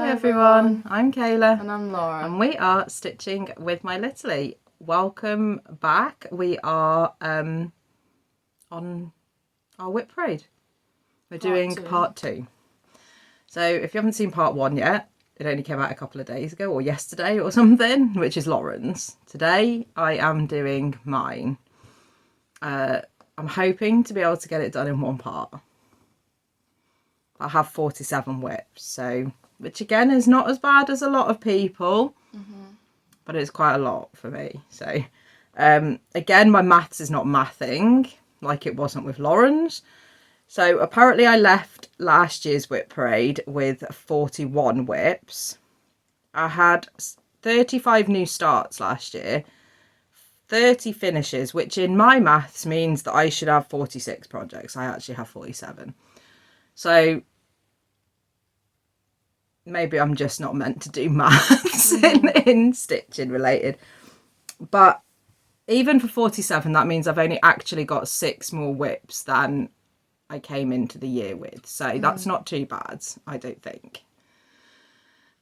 everyone, I'm Kayla. And I'm Laura. And we are Stitching with My Littlie. Welcome back. We are on our WIP parade. We're doing part 2. So if you haven't seen part 1 yet, it only came out a couple of days ago or yesterday or something, which is Lauren's. Today I am doing mine. I'm hoping to be able to get it done in one part. I have 47 WIPs, so which again is not as bad as a lot of people, but it's quite a lot for me. So again, my maths is not mathing like it wasn't with Lauren's. So apparently I left last year's WIP parade with 41 WIPs. I had 35 new starts last year, 30 finishes, which in my maths means that I should have 46 projects. I actually have 47. So maybe I'm just not meant to do maths in stitching related. But even for 47, that means I've only actually got 6 more WIPs than I came into the year with. So that's not too bad, I don't think.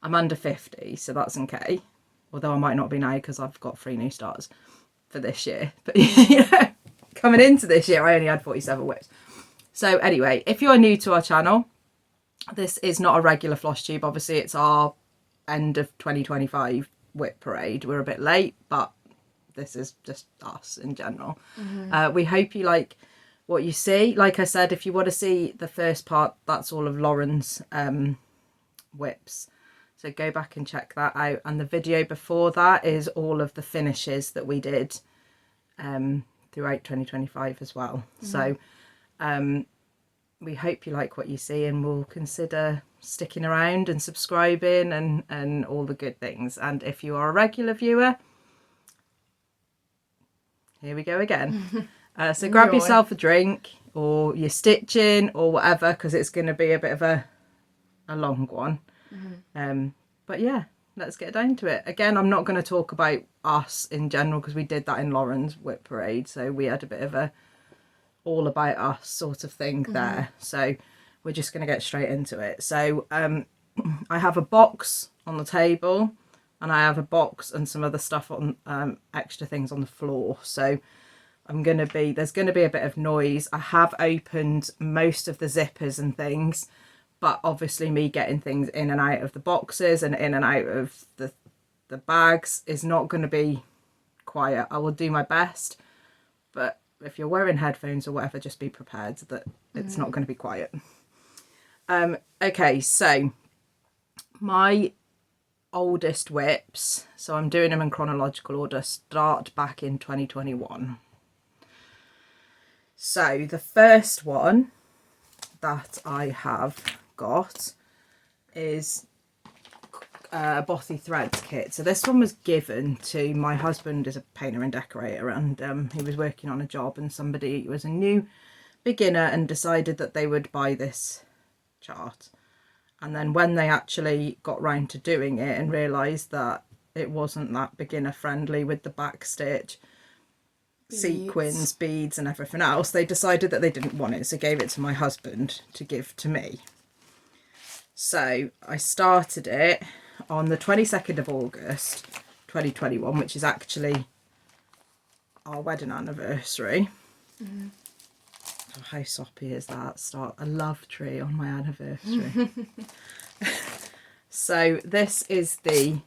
I'm under 50, so that's okay. Although I might not be now because I've got 3 new starts for this year. But yeah, coming into this year, I only had 47 WIPs. So anyway, if you're new to our channel, this is not a regular Flosstube. Obviously, it's our end of 2025 WIP parade. We're a bit late, but this is just us in general. We hope you like what you see. Like I said, if you want to see the first part, that's all of Lauren's WIPs. So go back and check that out. And the video before that is all of the finishes that we did throughout 2025 as well. So we hope you like what you see and will consider sticking around and subscribing and all the good things. And if you are a regular viewer, here we go again. So grab yourself a drink or you're stitching or whatever, because it's going to be a bit of a long one. But yeah, let's get down to it. Again, I'm not going to talk about us in general because we did that in Lauren's WIP parade. So we had a bit of a all about us sort of thing there. So we're just going to get straight into it. So I have a box on the table and I have a box and some other stuff on extra things on the floor. So there's going to be a bit of noise. I have opened most of the zippers and things, but obviously me getting things in and out of the boxes and in and out of the bags is not going to be quiet. I will do my best, but if you're wearing headphones or whatever, just be prepared that it's not going to be quiet. Okay, so my oldest WIPs, so I'm doing them in chronological order, start back in 2021. So the first one that I have got is a Bothy threads kit. So this one was given to my husband, is a painter and decorator, and he was working on a job and somebody was a new beginner and decided that they would buy this chart. And then when they actually got round to doing it and realised that it wasn't that beginner friendly with the back stitch, sequins, beads and everything else, they decided that they didn't want it, so gave it to my husband to give to me. So I started it on the 22nd of August 2021, which is actually our wedding anniversary. Oh, how soppy is that? Start a love tree on my anniversary. So this is the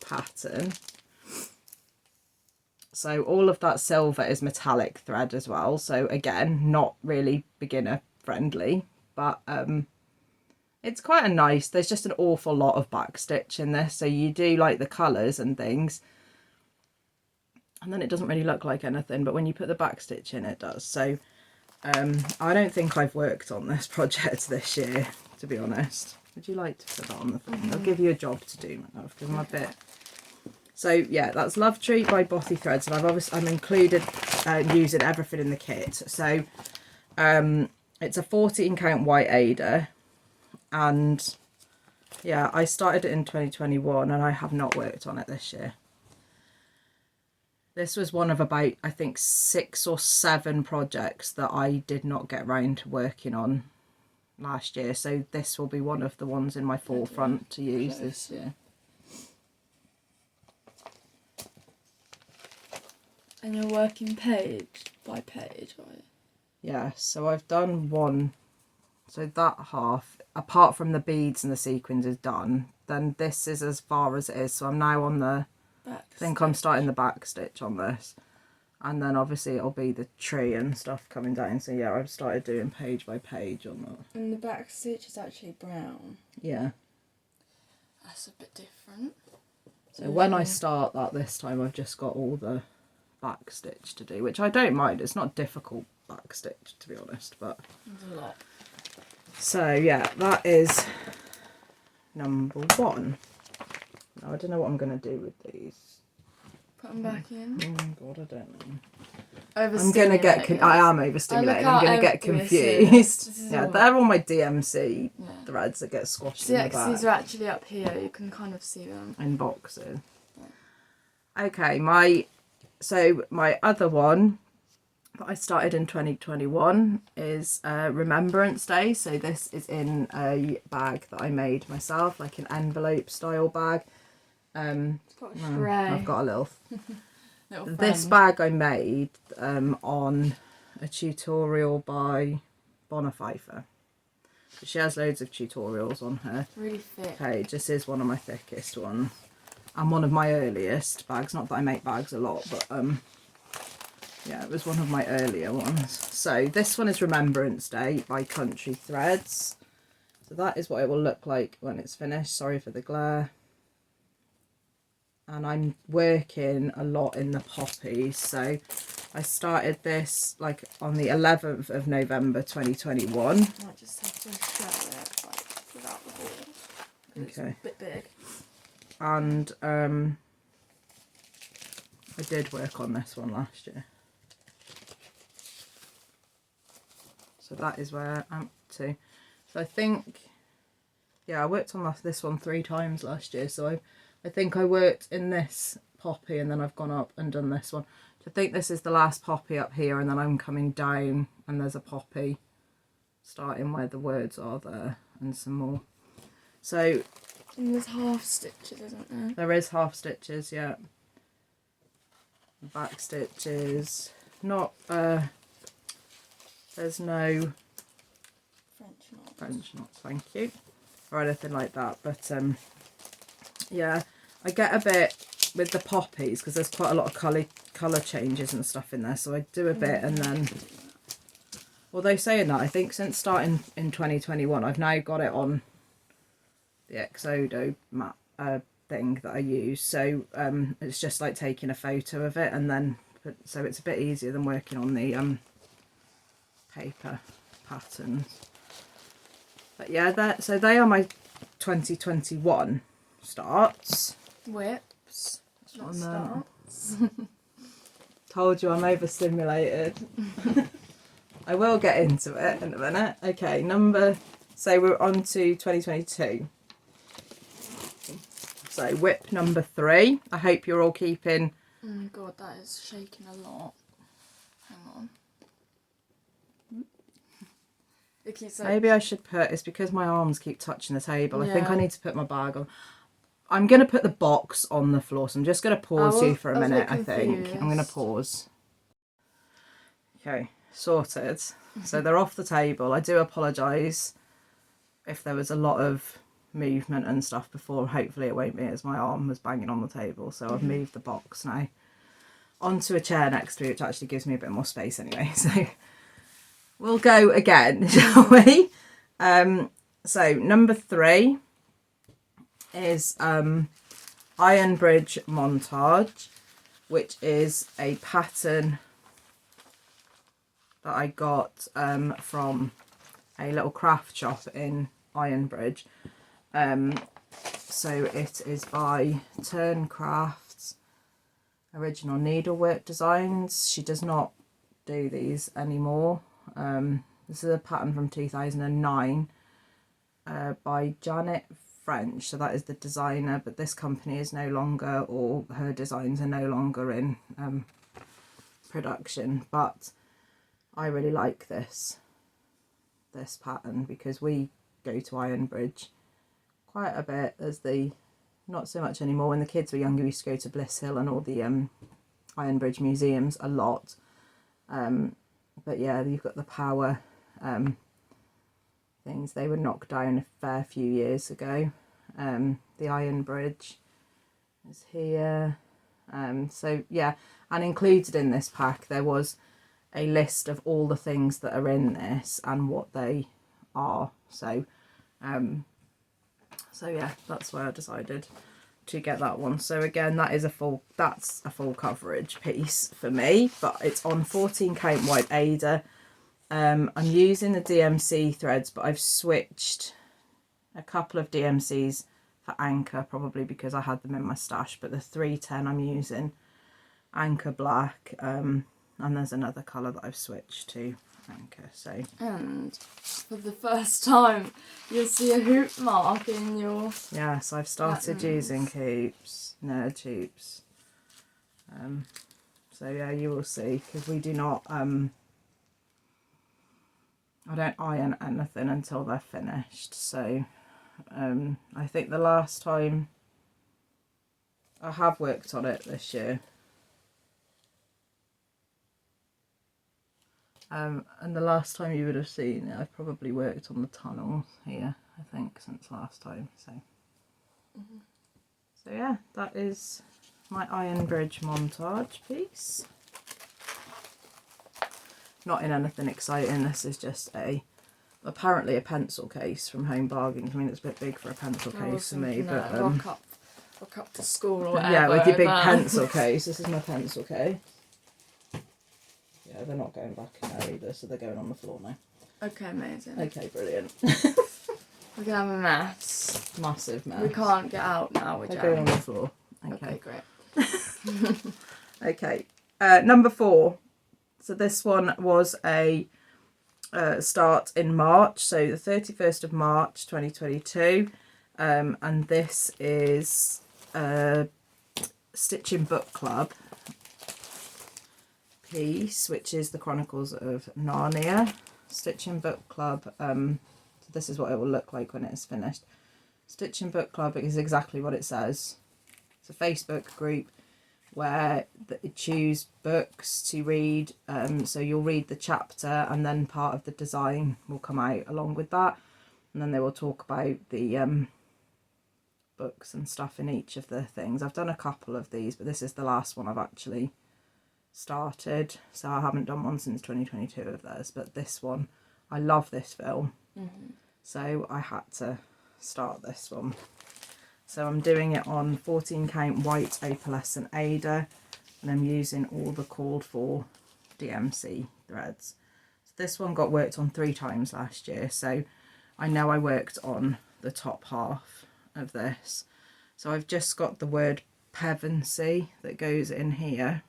pattern. So all of that silver is metallic thread as well. So again, not really beginner friendly, but it's quite a nice, there's just an awful lot of back stitch in this. So you do like the colours and things. And then it doesn't really look like anything, but when you put the back stitch in, it does. So I don't think I've worked on this project this year, to be honest. Would you like to put that on the thing? I'll give you a job to do, my love, because I'm a bit... So yeah, that's Love Tree by Bothy Threads, and I'm included using everything in the kit. So it's a 14 count white Ada, and yeah, I started it in 2021 and I have not worked on it this year. This was one of about, I think, 6 or 7 projects that I did not get round to working on last year, so this will be one of the ones in my forefront to use this year. And you're working page by page, right? Yeah, so I've done one, so that half, apart from the beads and the sequins, is done. Then this is as far as it is, so I'm now on the Back I think I'm starting the back stitch on this, and then obviously it'll be the tree and stuff coming down. So yeah, I've started doing page by page on that. And the back stitch is actually brown. Yeah, that's a bit different. so when I start that this time, I've just got all the back stitch to do, which I don't mind. It's not difficult back stitch, to be honest, but there's a lot. So yeah, that is number 1. Now I don't know what I'm going to do with these. Put them back in. Oh God, I don't know. I'm gonna get. I am overstimulated. I'm gonna get confused. Yeah, they're all my DMC threads that get squashed in the back. These are actually up here. You can kind of see them in boxes. Yeah. Okay, my other one that I started in 2021 is Remembrance Day. So this is in a bag that I made myself, like an envelope style bag. It's got a tray. I've got a little. This bag I made on a tutorial by Bothy. She has loads of tutorials on her really thick page. This is one of my thickest ones and one of my earliest bags. Not that I make bags a lot, but yeah, it was one of my earlier ones. So this one is Remembrance Day by Country Threads. So that is what it will look like when it's finished. Sorry for the glare. And I'm working a lot in the poppies. So I started this like on the 11th of November 2021. I might just have to show it like without the ball. Okay. It's a bit big. And I did work on this one last year. So that is where I'm up to. So I think, yeah, I worked on this one 3 times last year. So I think I worked in this poppy and then I've gone up and done this one. So I think this is the last poppy up here, and then I'm coming down and there's a poppy starting where the words are there and some more. So and there's half stitches, isn't there? There is half stitches, yeah. Back stitches. Not there's no French knots, thank you, or anything like that. But yeah, I get a bit with the poppies because there's quite a lot of colour changes and stuff in there, so I do a bit and then, although saying that, I think since starting in 2021 I've now got it on the Exodo map thing that I use, so it's just like taking a photo of it and then so it's a bit easier than working on the paper patterns. But yeah, so they are my 2021 starts. WIPs, not starts. Told you I'm overstimulated. I will get into it in a minute. Okay, so we're on to 2022. So WIP number 3. I hope you're all keeping. Oh my god, that is shaking a lot. Hang on. It keeps like... Maybe I should put, it's because my arms keep touching the table. Yeah. I think I need to put my bag on. I'm going to put the box on the floor, so I'm just going to pause you for a minute, I think. I'm going to pause. Okay, sorted. So they're off the table. I do apologise if there was a lot of movement and stuff before. Hopefully it won't be, as my arm was banging on the table. So I've moved the box now onto a chair next to it, which actually gives me a bit more space anyway. So we'll go again, shall we? So number 3 is Ironbridge Montage, which is a pattern that I got from a little craft shop in Ironbridge. So it is by Terncrafts, Original Needlework Designs. She does not do these anymore. This is a pattern from 2009 by Janet French, so that is the designer, but this company is no longer, or her designs are no longer in production, but I really like this this pattern because we go to Ironbridge quite a bit as not so much anymore. When the kids were younger, we used to go to Bliss Hill and all the Ironbridge museums a lot. But yeah, you've got the power things. They were knocked down a fair few years ago. The Ironbridge is here. So yeah, and included in this pack there was a list of all the things that are in this and what they are. So yeah, that's why I decided to get that one. So again, that's a full coverage piece for me, but it's on 14 count white Ada. I'm using the DMC threads, but I've switched a couple of DMCs for Anchor, probably because I had them in my stash, but the 310 I'm using Anchor Black, and there's another colour that I've switched to Anchor. So, and for the first time you'll see a hoop mark in your yes, I've started using hoops, nerd hoops. So yeah, you will see, because we do not I don't iron anything until they're finished. So I think the last time I have worked on it this year, and the last time you would have seen it, I've probably worked on the tunnel here, I think, since last time. So so yeah, that is my Ironbridge montage piece. Not in anything exciting. This is just apparently a pencil case from Home Bargains. I mean, it's a bit big for a pencil case for me, but rock up to school or whatever. yeah, with your big pencil case. This is my pencil case. Yeah, they're not going back in there either, so they're going on the floor now. Okay, amazing. Okay, brilliant. We're gonna have a mess. Massive mess. We can't get out now. We're going on the floor. Okay, great. Okay, number 4. So this one was a start in March, so the 31st of March 2022, and this is Stitching Book Club piece, which is the Chronicles of Narnia. Stitching Book Club, so this is what it will look like when it is finished. Stitching Book Club is exactly what it says. It's a Facebook group where you choose books to read, so you'll read the chapter and then part of the design will come out along with that, and then they will talk about the books and stuff in each of the things. I've done a couple of these, but this is the last one I've actually started, so I haven't done one since 2022 of theirs, but this one, I love this film, so I had to start this one. So I'm doing it on 14 count white opalescent Ada, and I'm using all the called for DMC threads. So this one got worked on 3 times last year, so I know I worked on the top half of this. So I've just got the word Pevensey that goes in here,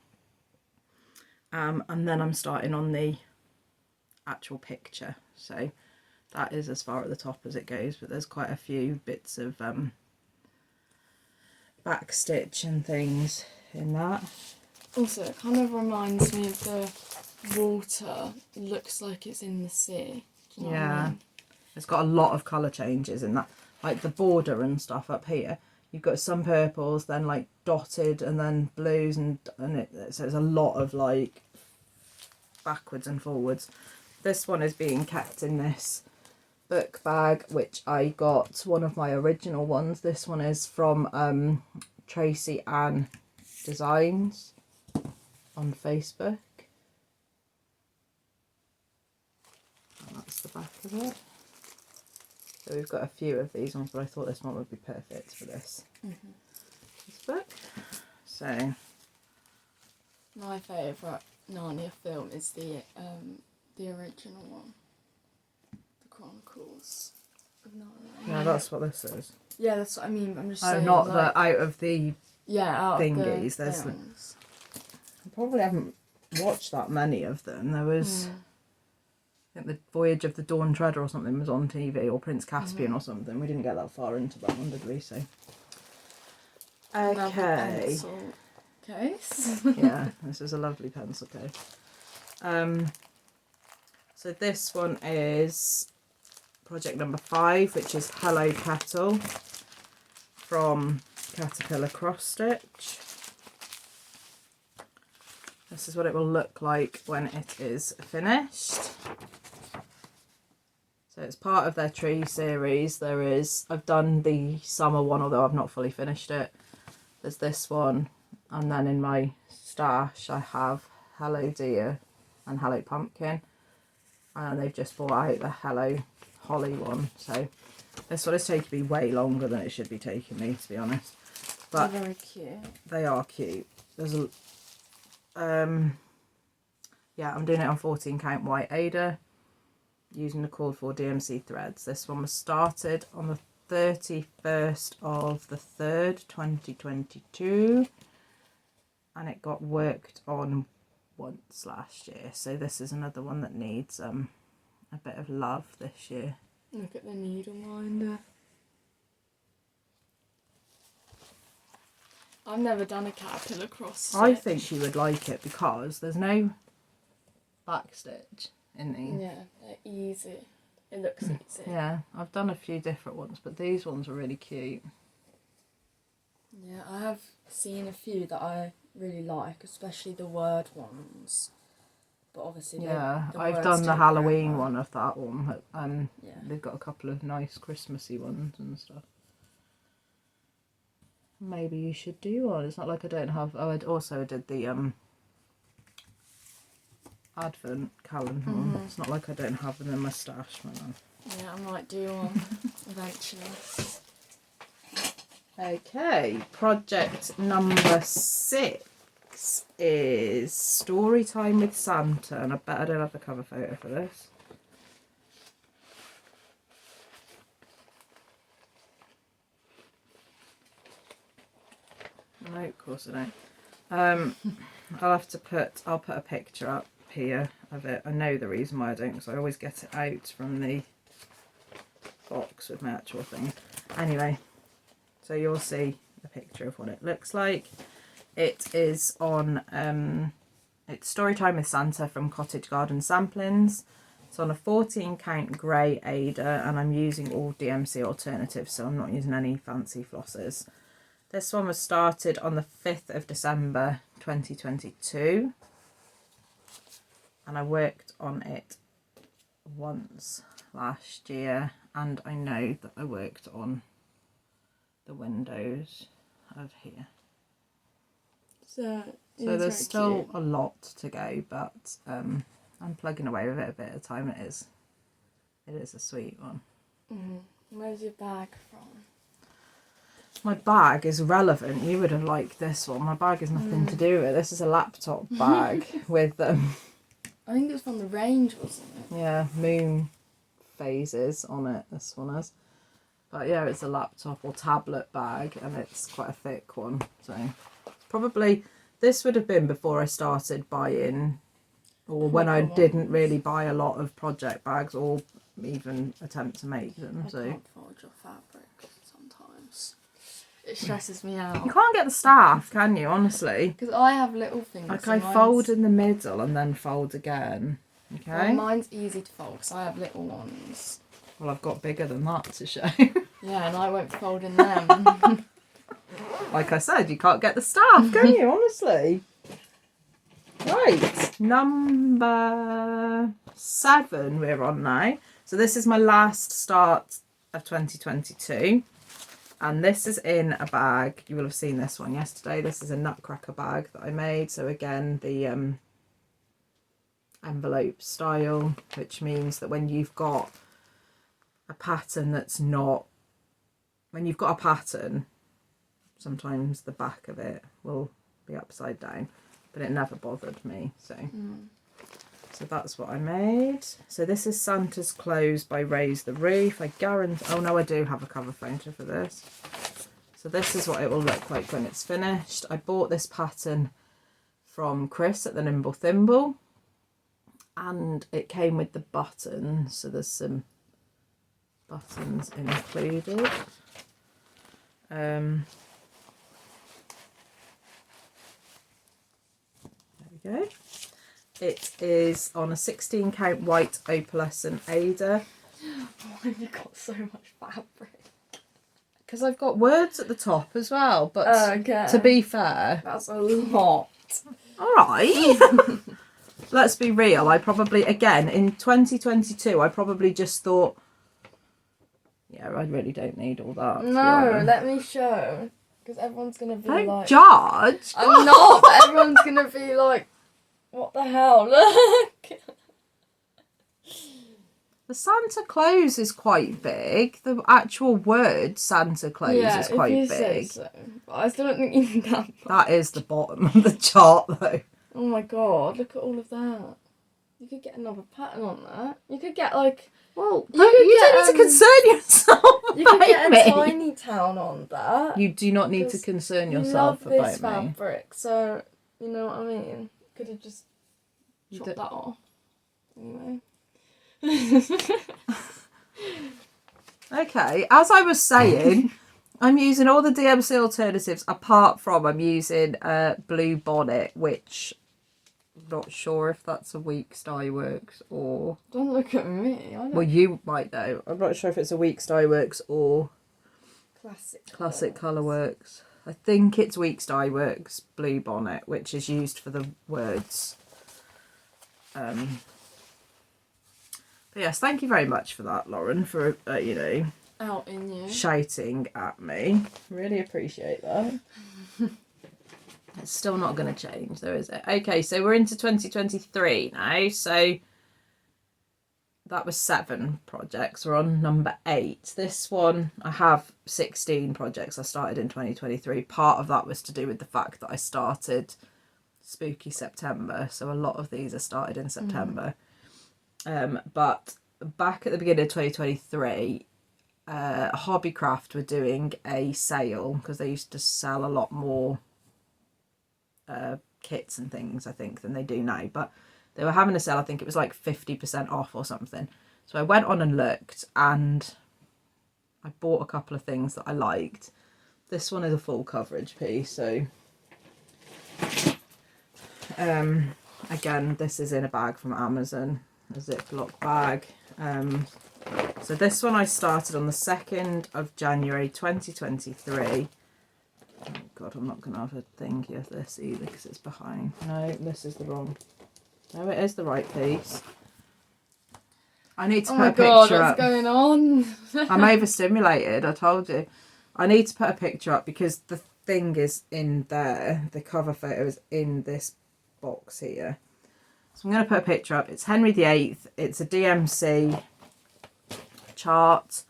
and then I'm starting on the actual picture. So that is as far at the top as it goes, but there's quite a few bits of back stitch and things in that. Also, it kind of reminds me of the water. It looks like it's in the sea. Do you know what I mean? It's got a lot of colour changes in that, like the border and stuff up here. You've got some purples, then like dotted, and then blues, and so there's a lot of like backwards and forwards. This one is being kept in this book bag, which I got one of my original ones. This one is from Tracy Ann Designs on Facebook, and that's the back of it. So we've got a few of these ones, but I thought this one would be perfect for this, this book. So my favourite Narnia film is the original one. Chronicles of Narnia. yeah, that's what this is. Yeah, that's what I mean. I'm just saying. Oh, not like, the out of the out thingies. of the There's films. I probably haven't watched that many of them. There was, I think, the Voyage of the Dawn Treader or something was on TV, or Prince Caspian or something. We didn't get that far into that one, did we? So Another okay, pencil case. yeah, this is a lovely pencil case. So this one is project number 5, which is Hello Petal from Caterpillar Cross Stitch. This is what it will look like when it is finished. So it's part of their tree series. I've done the summer one, although I've not fully finished it. There's this one, and then in my stash I have Hello Dear and Hello Pumpkin, and they've just brought out the Hello Holly one. So this one is taking me way longer than it should be taking me, to be honest. But they're very cute. They are cute. There's a yeah, I'm doing it on 14 count white Ada using the called for DMC threads. This one was started on the 31st of the 3rd 2022, and it got worked on once last year. So this is another one that needs a bit of love this year. Look at the needle minder. I've never done a caterpillar cross stitch. I think you would like it because there's no back stitch in these. Yeah, they're easy. It looks easy. Yeah, I've done a few different ones, but these ones are really cute. Yeah, I have seen a few that I really like, especially the word ones. But obviously, yeah, the I've words done the take Halloween forever. one of that one. Yeah. They've got a couple of nice Christmassy ones and stuff. Maybe you should do one. It's not like I don't have. Oh, I also did the Advent calendar one. It's not like I don't have them in my stash, man. Yeah, I might do one eventually. Okay, project number 6 is Storytime with Santa, and I bet I don't have the cover photo for this. No, of course I don't. I'll put a picture up here of it. I know the reason why I don't, because I always get it out from the box with my actual thing. Anyway, so you'll see a picture of what it looks like. It is on it's Storytime with Santa from Cottage Garden Samplings. It's on a 14 count grey Ada, and I'm using all DMC alternatives, so I'm not using any fancy flosses. This one was started on the 5th of December 2022, and I worked on it once last year, and I know that I worked on the windows of here. So there's still a lot to go, but I'm plugging away with it a bit at a time. It is a sweet one. Where's your bag from? My bag is relevant. You would have liked this one. My bag has nothing to do with it. This is a laptop bag with I think it was from the range, wasn't it? yeah, moon phases on it. This one is, but yeah, it's a laptop or tablet bag, and it's quite a thick one. So probably this would have been before I started buying, or when I didn't really buy a lot of project bags or even attempt to make them. I So can't fold your fabric sometimes. It stresses me out. you can't get the staff, can you? Honestly, Because I have little fingers. like I fold in the middle and then fold again. Okay. Well, mine's easy to fold because I have little ones. Well, I've got bigger than that to show. Yeah, and I won't fold in them. Like I said, you can't get the staff, can you? Honestly. Right, number 7 we're on now. So this is my last start of 2022. And this is in a bag. You will have seen this one yesterday. This is a nutcracker bag that I made. So again, the envelope style, which means that when you've got a pattern that's not... When you've got a pattern, sometimes the back of it will be upside down. But it never bothered me. So that's what I made. So this is Santa's Clothes by Raise the Roof. I guarantee... Oh no, I do have a cover photo for this. So this is what it will look like when it's finished. I bought this pattern from Chris at the Nimble Thimble. And it came with the buttons. So there's some buttons included. There we go. It is on a 16 count white opalescent Ada. Why have you got so much fabric? Because I've got words at the top as well, but Okay. to be fair... That's a lot. Alright. Let's be real. I probably, again, in 2022, I probably just thought, yeah, I really don't need all that. to be No, honest. let me show. Because everyone's going to be Don't like... judge. I'm not, but everyone's going to be like, what the hell? Look. The Santa Claus is quite big. The actual word Santa Claus is quite if you big. say so. But I still don't think you need that much. That is the bottom of the chart, though. Oh my god, look at all of that. You could get another pattern on that. You could get like... Well, you don't need to concern yourself You could get about a me. tiny town on that. You do not need to concern yourself love this about me. fabric, so you know what I mean. Could have just chopped don't- that off. Anyway. Okay, as I was saying, I'm using all the DMC alternatives apart from I'm using Blue Bonnet, which I'm not sure if that's a Weeks Dye Works or... Don't look at me. I don't... Well, you might know. I'm not sure if it's a Weeks Dye Works or Classic Colour Works. I think it's Weeks Dye Works Blue Bonnet, which is used for the words. But yes, thank you very much for that, Lauren, for, Out in you. shouting at me. Really appreciate that. It's still not going to change, though, is it? Okay, so we're into 2023 now. So that was 7 projects. We're on number 8. This one, I have 16 projects I started in 2023. Part of that was to do with the fact that I started Spooky September. So a lot of these are started in September. But back at the beginning of 2023, Hobbycraft were doing a sale because they used to sell a lot more kits and things, I think, than they do now. But they were having a sale, I think it was like 50% off or something. So I went on and looked and I bought a couple of things that I liked. This one is a full coverage piece, so again, this is in a bag from Amazon. A Ziploc bag. So this one I started on the 2nd of January 2023. Oh god, I'm not going to have a thingy of this either because it's behind. No, this is the wrong. No, it is the right piece. I need to put a picture what's up. going on? I'm overstimulated, I told you. I need to put a picture up because the thing is in there. The cover photo is in this box here. So I'm going to put a picture up. It's Henry VIII. It's a DMC chart,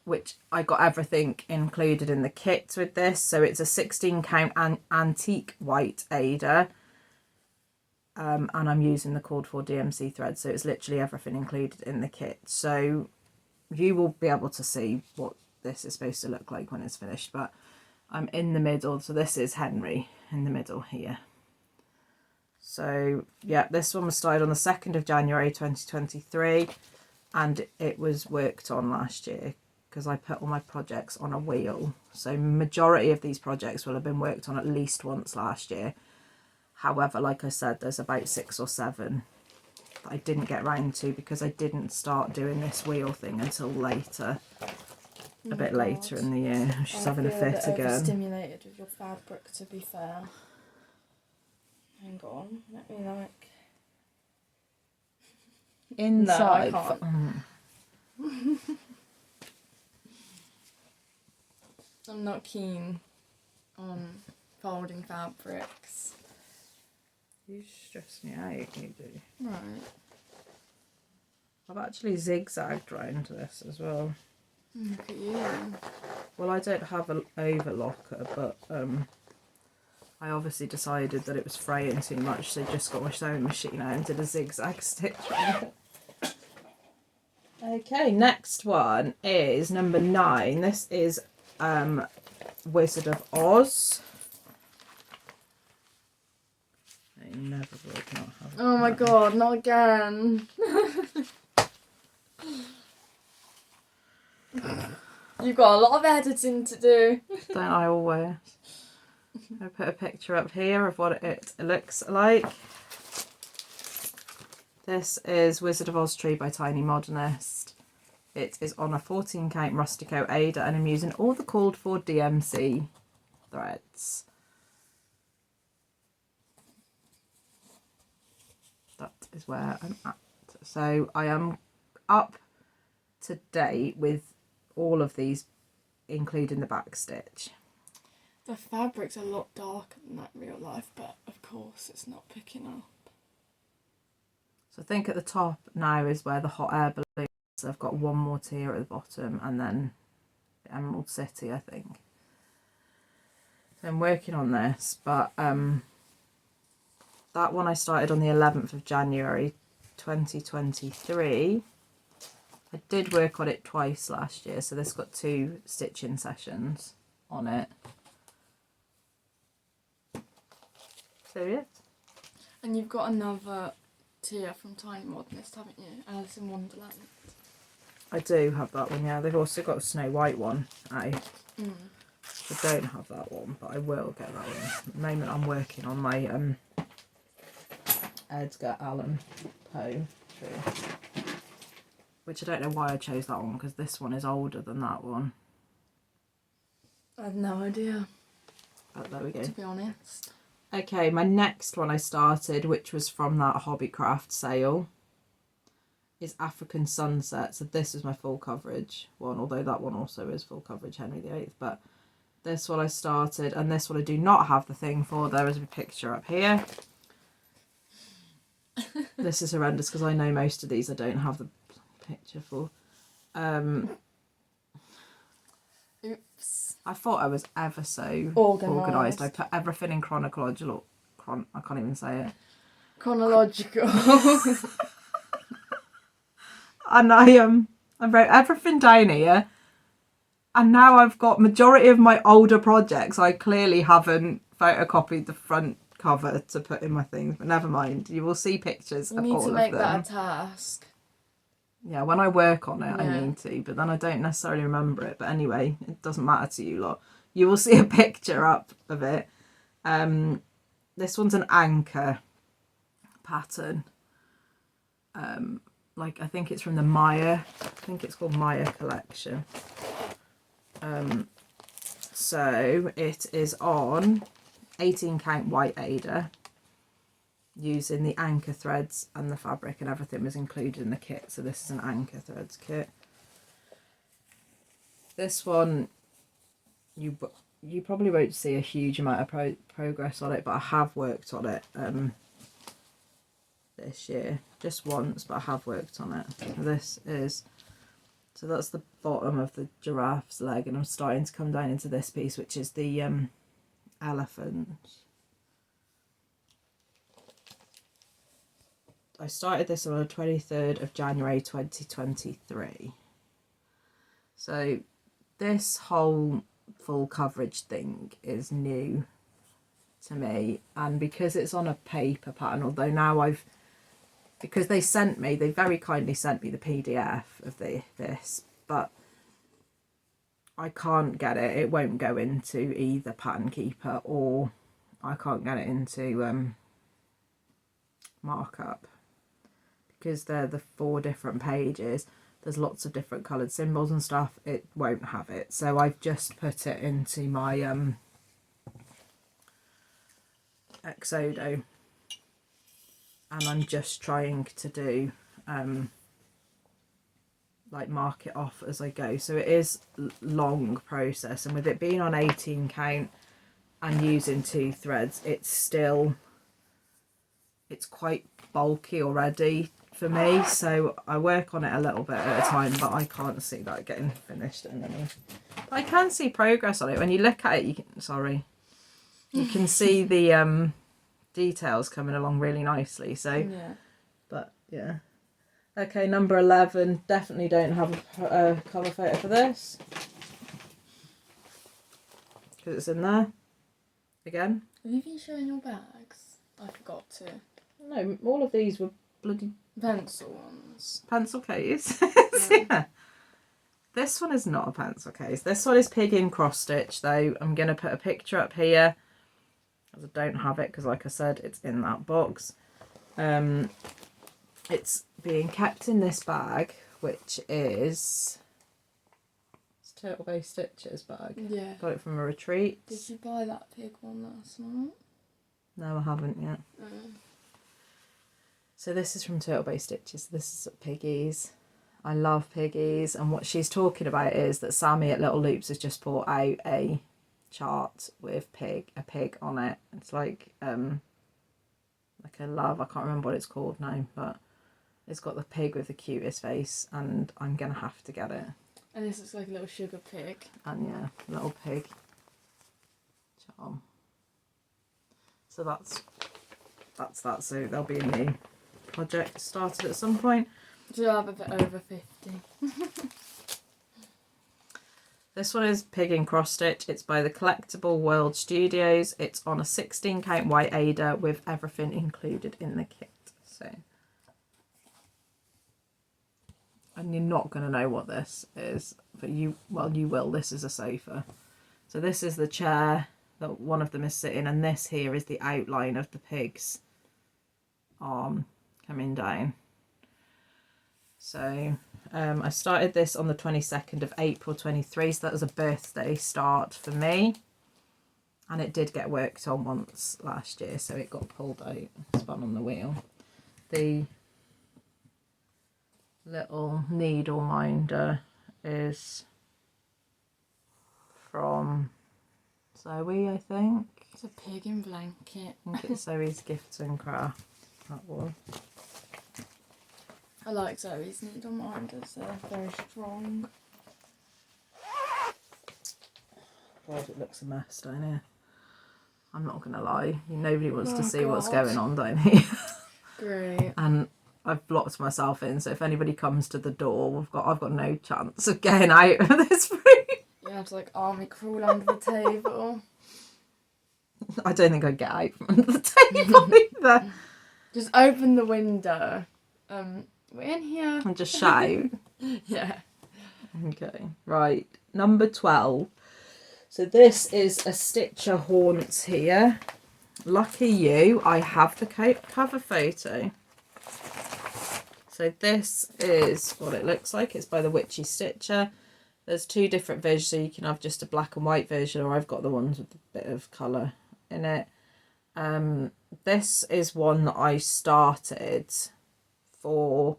which I got everything included in the kit with this. So it's a 16 count antique white Ada. And I'm using the called for DMC thread. So it's literally everything included in the kit. So you will be able to see what this is supposed to look like when it's finished. But I'm in the middle. So this is Henry in the middle here. So yeah, this one was started on the 2nd of January 2023 and it was worked on last year because I put all my projects on a wheel. So majority of these projects will have been worked on at least once last year. However, like I said, there's about 6 or 7 that I didn't get round to because I didn't start doing this wheel thing until later, a bit later in the year. She's having a fit again. Stimulated with your fabric, to be fair. Hang on, let me like... Inside. No, I can't. I'm not keen on folding fabrics. You stress me out, you do. Right. I've actually zigzagged round this as well. Look at you. Well, I don't have an overlocker, but I obviously decided that it was fraying too much, so just got my sewing machine out and did a zigzag stitch on it. Okay, next one is number 9. This is Wizard of Oz. I never would not have it. Oh my god, not again. You've got a lot of editing to do. Don't I always? I put a picture up here of what it looks like. This is Wizard of Oz Tree by Tiny Modernist. It is on a 14 count Rustico Ada and I'm using all the called for DMC threads. That is where I'm at. So I am up to date with all of these, including the back stitch. The fabric's a lot darker than that in real life, but of course it's not picking up. So I think at the top now is where the hot air balloon is. I've got one more tier at the bottom and then the Emerald City, I think. So I'm working on this, but that one I started on the 11th of January 2023. I did work on it twice last year, so this got 2 stitching sessions on it. So yeah. And you've got another tier from Tiny Modernist, haven't you? Alice in Wonderland. I do have that one, yeah. They've also got a Snow White one out. Mm. I don't have that one, but I will get that one. At the moment I'm working on my Edgar Allan Poe tree, which I don't know why I chose that one, because this one is older than that one. I have no idea. But there we go. To be honest. Okay, my next one I started, which was from that Hobbycraft sale, is African Sunset. So this is my full coverage one, although that one also is full coverage Henry VIII. But this one I started, and this one I do not have the thing for. There is a picture up here. This is horrendous because I know most of these I don't have the picture for. Oops. I thought I was ever so organised. I put everything in chronological. I can't even say it. Chronological. And I wrote everything down here, and now I've got majority of my older projects. I clearly haven't photocopied the front cover to put in my things, but never mind. You will see pictures of all of them. You need to make that a task. Yeah, when I work on it, Yeah. I need to, but then I don't necessarily remember it. But anyway, it doesn't matter to you lot. You will see a picture up of it. This one's an anchor pattern. Like, I think it's from the Maya. I think it's called Maya collection. So it is on 18 count white Ada, using the anchor threads, and the fabric and everything was included in the kit. So this is an anchor threads kit. This one, you probably won't see a huge amount of progress on it, but I have worked on it this year, just once, but I have worked on it. This is, so that's the bottom of the giraffe's leg, and I'm starting to come down into this piece, which is the elephant. I started this on the 23rd of January 2023. So this whole full coverage thing is new to me, and because it's on a paper pattern, although now because they very kindly sent me the PDF of this, but I can't get it. It won't go into either Pattern Keeper, or I can't get it into markup, because they're the 4 different pages. There's lots of different coloured symbols and stuff. It won't have it. So I've just put it into my Exodo, and I'm just trying to do like mark it off as I go. So it is long process, and with it being on 18 count and using 2 threads, it's quite bulky already for me, so I work on it a little bit at a time, but I can't see that getting finished in any. I can see progress on it. When you look at it, you can see the details coming along really nicely. So Yeah. But yeah. Okay, number 11. Definitely don't have a cover photo for this, because it's in there again. Have you been showing your bags? I forgot to. No, all of these were bloody Pencil ones. pencil case. Yeah. Yeah. This one is not a pencil case. This one is Piggin cross stitch, though. I'm going to put a picture up here, as I don't have it, because like I said, it's in that box. it's being kept in this bag, which is... It's Turtle Bay Stitches bag. Yeah. Got it from a retreat. Did you buy that pig one last night? No, I haven't yet. So this is from Turtle Bay Stitches. This is Piggies. I love Piggies. And what she's talking about is that Sammy at Little Loops has just brought out a chart with a pig on it. It's like a love. I can't remember what it's called now, but it's got the pig with the cutest face, and I'm going to have to get it. And this looks like a little sugar pig. And yeah, little pig charm. So that's that. So there'll be a new project started at some point. So you'll have a bit over 50. This one is Piggin cross stitch. It's by the Collectible World Studios. It's on a 16 count white Ada with everything included in the kit. So, and you're not going to know what this is, but you will. This is a sofa. So this is the chair that one of them is sitting, and this here is the outline of the pig's arm coming down. So I started this on the 22nd of April 23, so that was a birthday start for me, and it did get worked on once last year, so it got pulled out and spun on the wheel. The little needle minder is from Zoe, I think. It's a Piggin blanket. I think it's Zoe's Gifts and Crafts, that one. I like Zoe's needle minders, they're very strong. God, it looks a mess down here. I'm not going to lie. Nobody wants to see what's God. going on down here. Great. And I've blocked myself in, so if anybody comes to the door, I've got no chance of getting out of this room. You have to like army crawl under the table. I don't think I'd get out from under the table either. Just open the window. We're in here. And just shout. Yeah. Okay, right. Number 12. So this is a Stitcher Haunts here. Lucky you, I have the cover photo. So this is what it looks like. It's by the Witchy Stitcher. There's two different versions, so you can have just a black and white version, or I've got the ones with a bit of colour in it. This is one that I started for,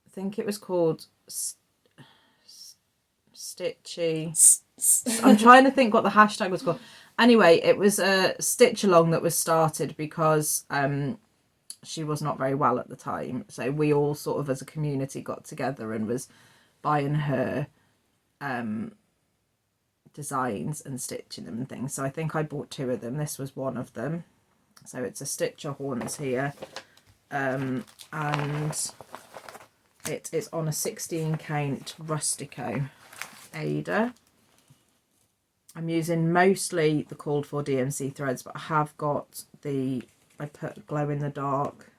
I think it was called Stitchy. I'm trying to think what the hashtag was called. Anyway, it was a stitch along that was started because she was not very well at the time. So we all sort of as a community got together and was buying her designs and stitching them and things. So I think I bought two of them. This was one of them. So it's a Stitcher Haunts here. And it is on a 16 count Rustico Ada. I'm using mostly the called for DMC threads, but I have got I put glow in the dark.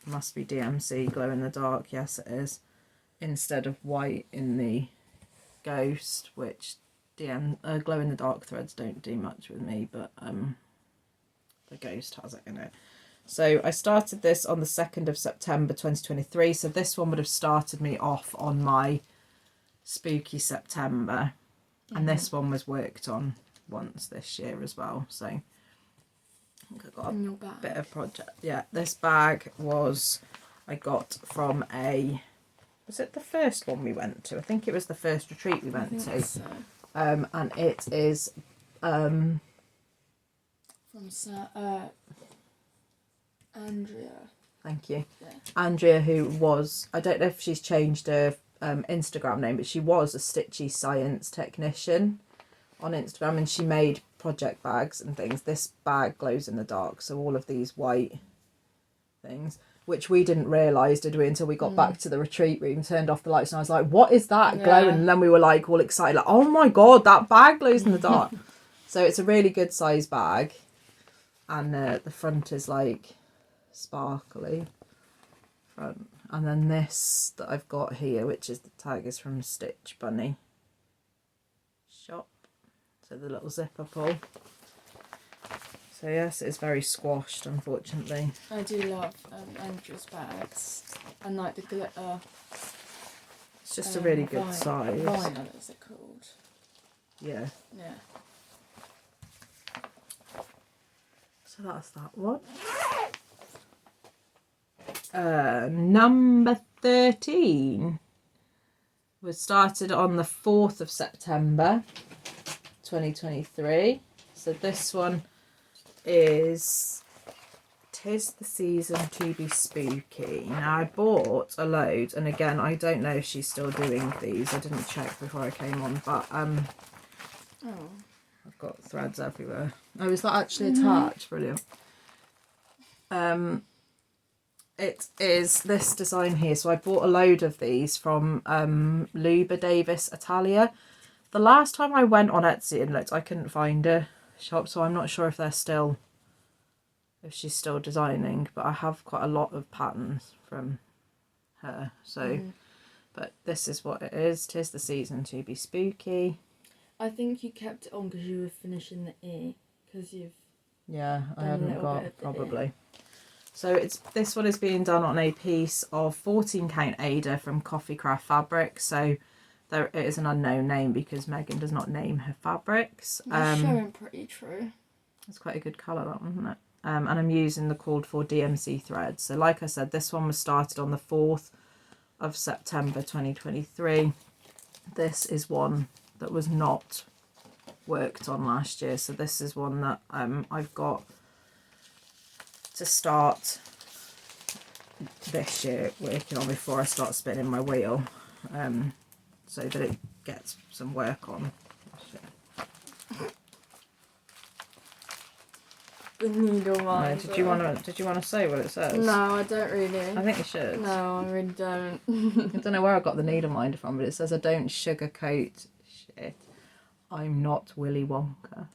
Must be DMC glow in the dark, yes it is. Instead of white in the Ghost, which glow in the dark threads don't do much with me, but the Ghost has it in it. So I started this on the 2nd of September 2023. So this one would have started me off on my spooky September. And this one was worked on once this year as well. So I think I got a bit of project. Yeah, this bag I got from was it the first one we went to? I think it was the first retreat we went to. So. And it is from Andrea. Thank you. Yeah. Andrea, who was, I don't know if she's changed her Instagram name, but she was a Stitchy Science technician on Instagram, and she made project bags and things. This bag glows in the dark, so all of these white things, which we didn't realise, did we, until we got back to the retreat room, turned off the lights, and I was like, what is that glowing? And then we were like all excited, like, oh my god, that bag glows in the dark. So it's a really good size bag, and the front is like sparkly front. And then this that I've got here, which is the tag, is from Stitch Bunny Shop. So the little zipper pull. So yes, it's very squashed, unfortunately. I do love Andrew's bags and like the glitter. It's just a really good size. Vinyl, is it called? Yeah. Yeah. So that's that one. Number 13 was started on the 4th of September 2023. So this one is 'Tis the Season to Be Spooky. Now I bought a load, and again I don't know if she's still doing these. I didn't check before I came on, but I've got threads everywhere. Oh, is that actually attached? Brilliant. It is this design here. So I bought a load of these from Lubadaviesatelier. The last time I went on Etsy and looked, I couldn't find a shop, so I'm not sure if they're still, if she's still designing, but I have quite a lot of patterns from her. So, but this is what it is. 'Tis the Season to Be Spooky. I think you kept it on because you were finishing the E, because you've Yeah, I done a hadn't little bit got of the probably. So this one is being done on a piece of 14 count Ada from Coffee Craft Fabric. So there it is an unknown name because Megan does not name her fabrics. It's showing pretty true. It's quite a good colour, that one, isn't it? And I'm using the called for DMC threads. So like I said, this one was started on the 4th of September 2023. This is one that was not worked on last year. So this is one that I've got to start this year working on before I start spinning my wheel, so that it gets some work on. The needle one. Did you want to say what it says? No, I don't really. I think you should. No, I really don't. I don't know where I got the needle minder from, but it says I don't sugarcoat shit. I'm not Willy Wonka.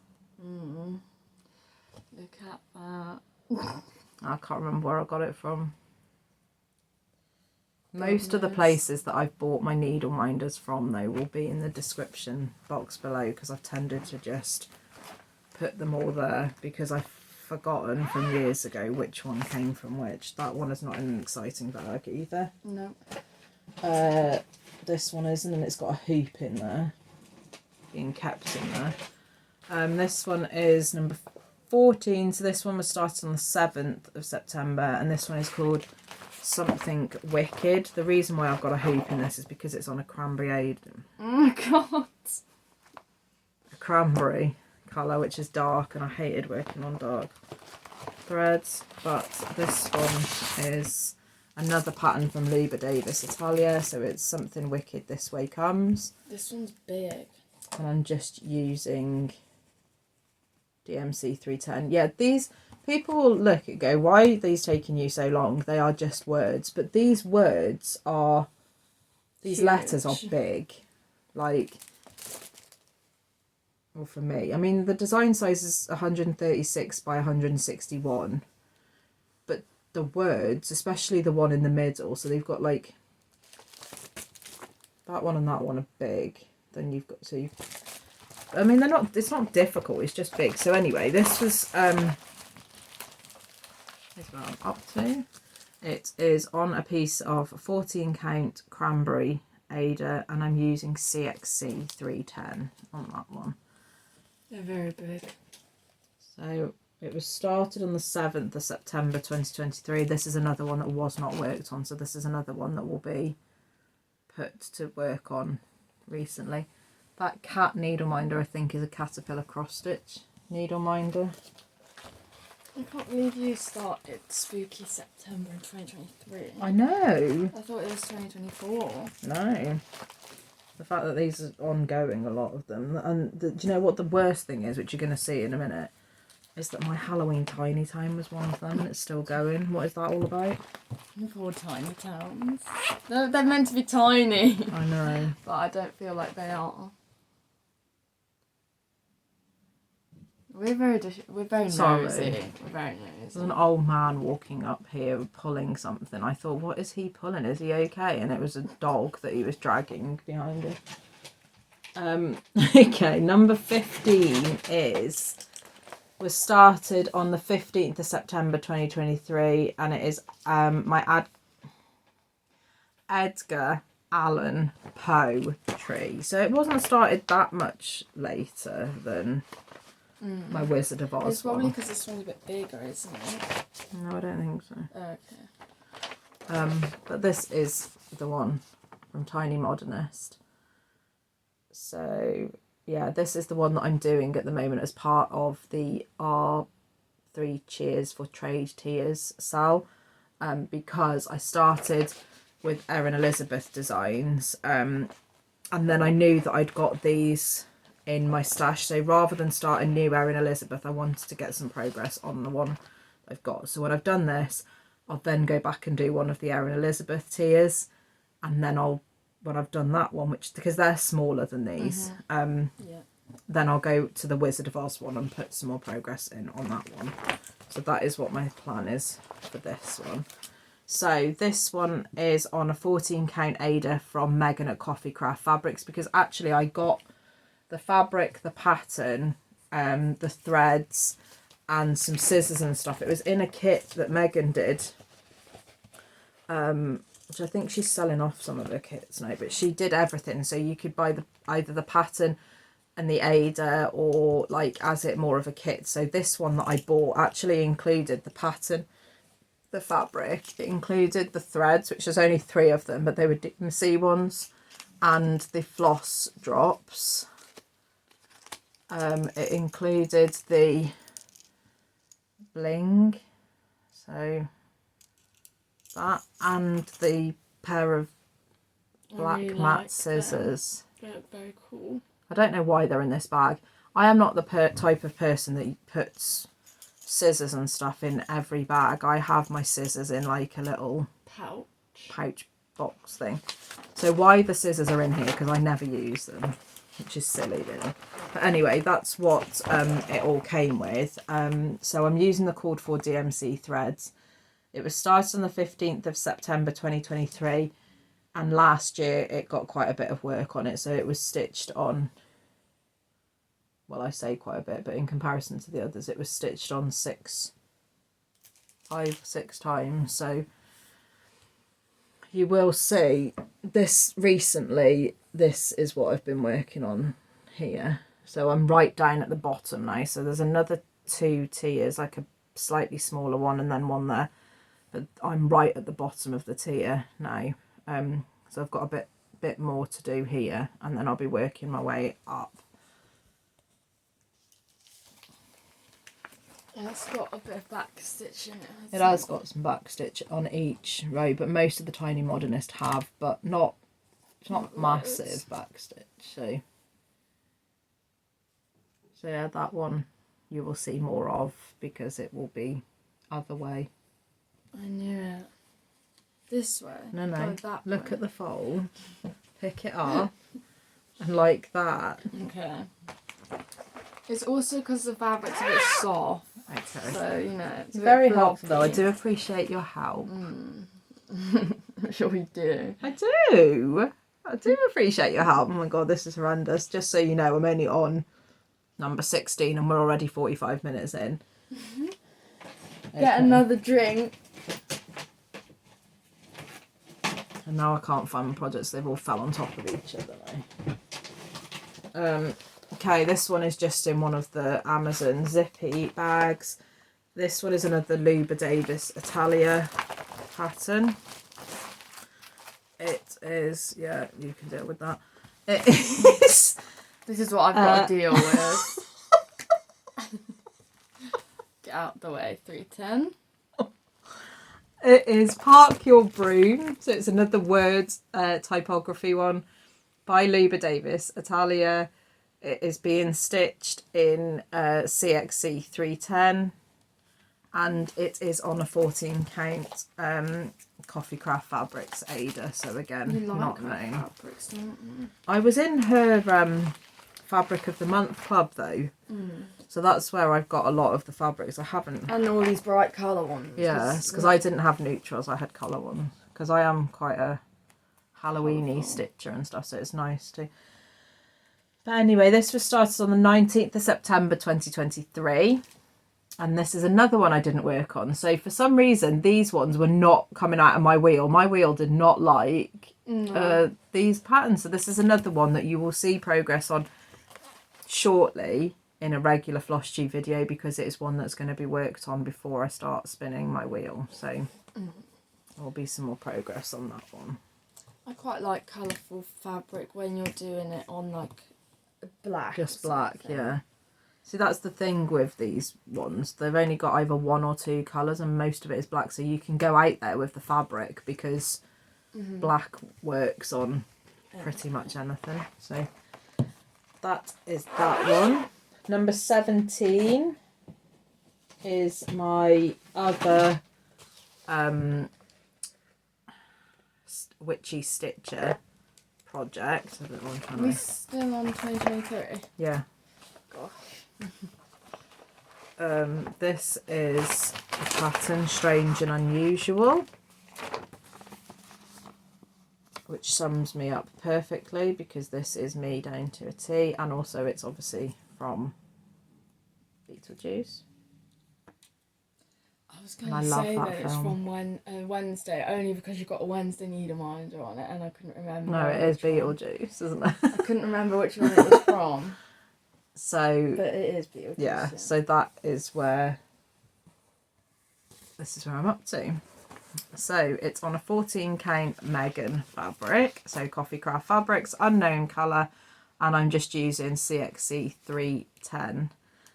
Look at that. I can't remember where I got it from. Most of the places that I've bought my needle minders from, though, will be in the description box below, because I've tended to just put them all there because I've forgotten from years ago which one came from which. That one is not in an exciting bag either. No. This one isn't, and it's got a hoop in there, being kept in there. This one is number 14, so this one was started on the 7th of September, and this one is called Something Wicked. The reason why I've got a hoop in this is because it's on a cranberry Oh my god. a cranberry colour, which is dark, and I hated working on dark threads. But this one is another pattern from Lubadaviesatelier, so it's Something Wicked This Way Comes. This one's big. And I'm just using DMC 310. Yeah, these people will look and go, why are these taking you so long? They are just words, but these words are, these huge. letters are big. Like, well, for me, I mean, the design size is 136 by 161, but the words, especially the one in the middle, so they've got like that one and that one are big. Then you've got, so you've, I mean, they're not, it's not difficult, it's just big. So anyway, this was here's what I'm up to. It is on a piece of 14 count cranberry Ada, and I'm using CXC 310 on that one. They're very big. So it was started on the 7th of September 2023. This is another one that was not worked on, so this is another one that will be put to work on recently. That cat needle minder, I think, is a caterpillar cross stitch needle minder. I can't believe you started Spooky September in 2023. I know. I thought it was 2024. No. The fact that these are ongoing, a lot of them. And do you know what the worst thing is, which you're going to see in a minute, is that my Halloween Tiny Time was one of them, and it's still going. What is that all about? Poor tiny towns. They're meant to be tiny. I know. But I don't feel like they are. We're very nosy. Sorry. We're very nosy. There's an old man walking up here pulling something. I thought, what is he pulling? Is he okay? And it was a dog that he was dragging behind him. Okay, number 15 is was started on the 15th of September 2023, and it is my Edgar Allan Poe tree. So it wasn't started that much later than my Wizard of Oz. It's probably because this one's a bit bigger, isn't it? No, I don't think so. Okay. But this is the one from Tiny Modernist. So yeah, this is the one that I'm doing at the moment as part of the R3 Cheers for Trade Tiers sale, because I started with Erin Elizabeth designs, and then I knew that I'd got these in my stash, so rather than start a new Erin Elizabeth, I wanted to get some progress on the one I've got. So when I've done this, I'll then go back and do one of the Erin Elizabeth tiers, and then when I've done that one, which because they're smaller than these, then I'll go to the Wizard of Oz one and put some more progress in on that one. So that is what my plan is for this one. So this one is on a 14 count Ada from Megan at Coffee Craft Fabrics, because actually I got the fabric, the pattern, the threads and some scissors and stuff. It was in a kit that Megan did, which I think she's selling off some of her kits now, but she did everything. So you could buy either the pattern and the Ada, or like as it more of a kit. So this one that I bought actually included the pattern, the fabric, it included the threads, which there's only 3 of them, but they were DMC ones, and the floss drops. It included the bling, so that, and the pair of black matte scissors. They look very cool. I don't know why they're in this bag. I am not the type of person that puts scissors and stuff in every bag. I have my scissors in like a little pouch box thing. So why the scissors are in here, because I never use them, which is silly really. But anyway, that's what it all came with. So I'm using the called for DMC threads. It was started on the 15th of September 2023, and last year it got quite a bit of work on it, so it was stitched on, well, I say quite a bit, but in comparison to the others, it was stitched on 6 times. So you will see this recently, this is what I've been working on here. So I'm right down at the bottom now. So there's another 2 tiers, like a slightly smaller one and then one there. But I'm right at the bottom of the tier now. So I've got a bit more to do here, and then I'll be working my way up. Yeah, it's got a bit of back stitch in it. It has got some back stitch on each row, but most of the Tiny Modernist have, but it's not massive back stitch. So yeah, that one you will see more of, because it will be other way. I knew it. This way. No, that look way. at the fold, pick it up, and like that. Okay. It's also because the fabric's a bit soft. Okay. So, you know, it's very helpful though. I do appreciate your help. I'm sure we do. I do appreciate your help. Oh my god, this is horrendous. Just so you know, I'm only on number 16 and we're already 45 minutes in. Okay. Get another drink. And now I can't find my projects. They've all fell on top of each other now. Okay, this one is just in one of the Amazon zippy bags. This one is another Lubadaviesatelier pattern. It is, yeah, you can deal with that. It is. This is what I've got to deal with. Get out the way, 310. It is Park Your Broom. So it's another word typography one by Lubadaviesatelier. It is being stitched in CXC 310, and it is on a 14 count Coffee Craft Fabrics Ada. So again, you like not known. Fabrics, don't you? I was in her Fabric of the Month club though, so that's where I've got a lot of the fabrics. I haven't. And all these bright colour ones. Yes, because I didn't have neutrals. I had colour ones because I am quite a Halloweeny stitcher and stuff, so it's nice to. But anyway, this was started on the 19th of September 2023, And this is another one I didn't work on. So for some reason, these ones were not coming out of my wheel. My wheel did not like these patterns. So this is another one that you will see progress on shortly in a regular Flosstube video, because it is one that's going to be worked on before I start spinning my wheel. So there'll be some more progress on that one. I quite like colourful fabric when you're doing it on like black. Just black, yeah. See, that's the thing with these ones. They've only got either one or two colours and most of it is black. So you can go out there with the fabric because black works on pretty much anything. So that is that one. Number 17 is my other witchy stitcher project. I don't know what I'm trying to... We're still on 2023? Yeah. Gosh. This is a pattern Strange and Unusual, which sums me up perfectly because this is me down to a T, and also it's obviously from Beetlejuice. I was going to say that it's from Wednesday, only because you've got a Wednesday needleminder on it and I couldn't remember. No, it is Beetlejuice, isn't it? I couldn't remember which one it was from. So, but it is Beetlejuice. Yeah, so that is where, this is where I'm up to. So it's on a 14 count Megan fabric, so Coffee Craft Fabrics, unknown colour, and I'm just using CXC 310.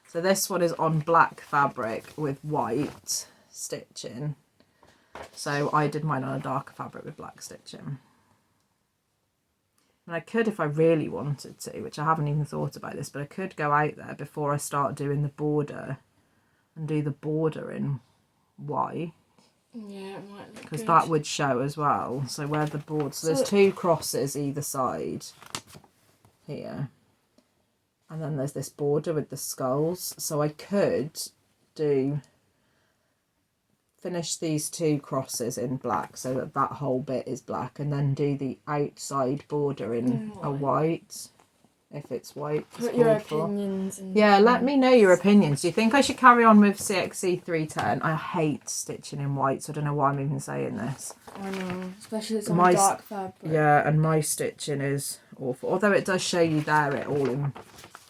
So this one is on black fabric with white stitching. So I did mine on a darker fabric with black stitching. And I could, if I really wanted to, which I haven't even thought about this, but I could go out there before I start doing the border and do the border in white. Yeah, it might look because good. that would show as well. So where the board, so there's two crosses either side here, and then there's this border with the skulls. So I could finish these two crosses in black so that that whole bit is black, and then do the outside border in a white. If it's white, put your opinions in. Yeah, let me know your opinions. Do you think I should carry on with CXC 310? I hate stitching in white, so I don't know why I'm even saying this. I know, especially it's on dark fabric. Yeah, and my stitching is awful. Although it does show you there it all in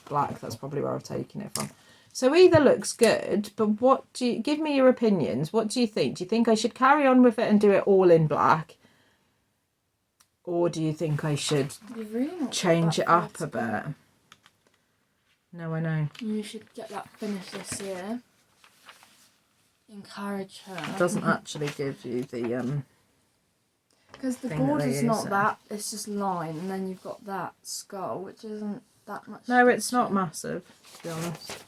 black. That's probably where I've taken it from. So either looks good, but what do you... Give me your opinions. What do you think? Do you think I should carry on with it and do it all in black? Or do you think I should change it up a bit? No, I know. You should get that finished this year. Encourage her. It doesn't actually give you the because the border's not that, it's just line, and then you've got that skull, which isn't that much. No, it's not massive, to be honest.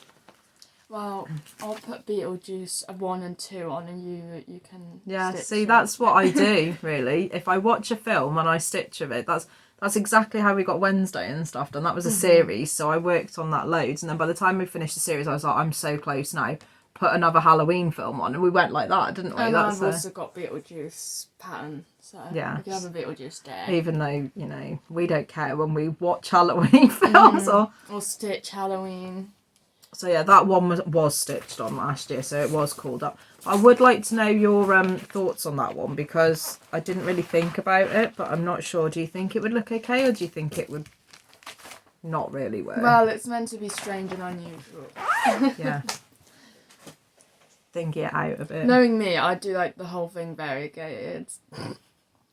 Well, I'll put Beetlejuice 1 and 2 on, and you can. Yeah, stitch see, it. that's what I do really. If I watch a film and I stitch of it, that's exactly how we got Wednesday and stuff done. That was a series, so I worked on that loads, and then by the time we finished the series, I was like, I'm so close now. Put another Halloween film on, and we went like that, didn't we? And I've also got Beetlejuice pattern, so yeah, we can have a Beetlejuice day. Even though, you know, we don't care when we watch Halloween films or stitch Halloween. So yeah, that one was stitched on last year, so it was called up. I would like to know your thoughts on that one, because I didn't really think about it, but I'm not sure. Do you think it would look okay, or do you think it would not really work? Well, it's meant to be strange and unusual. Yeah. Think it out a bit. Knowing me, I'd do like the whole thing variegated.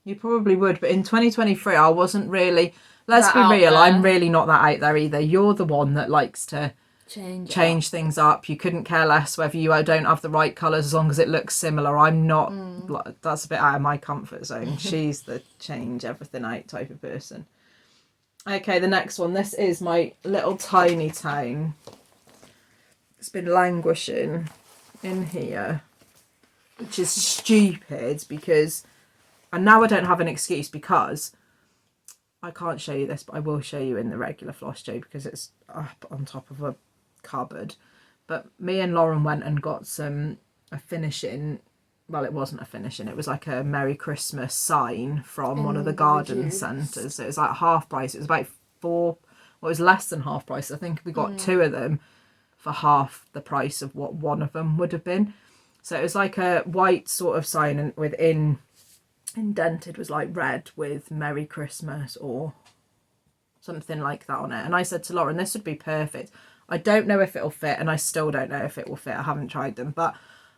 You probably would, but in 2023, I wasn't really... Let's be real, I'm really not that out there either. You're the one that likes to... change things up. You couldn't care less whether you don't have the right colours as long as it looks similar. I'm not, that's a bit out of my comfort zone. She's the change everything out type of person. Okay, the next one. This is my little tiny town. It's been languishing in here, which is stupid because, and now I don't have an excuse because I can't show you this, but I will show you in the regular Flosstube because it's up on top of a cupboard. But me and Lauren went and got a finishing, well, it wasn't a finishing, it was like a Merry Christmas sign from one of the garden centres. So it was like half price. It was about it was less than half price. I think we got two of them for half the price of what one of them would have been. So it was like a white sort of sign, and within indented was like red with Merry Christmas or something like that on it. And I said to Lauren, this would be perfect. I don't know if it'll fit, and I still don't know if it will fit. I haven't tried them, but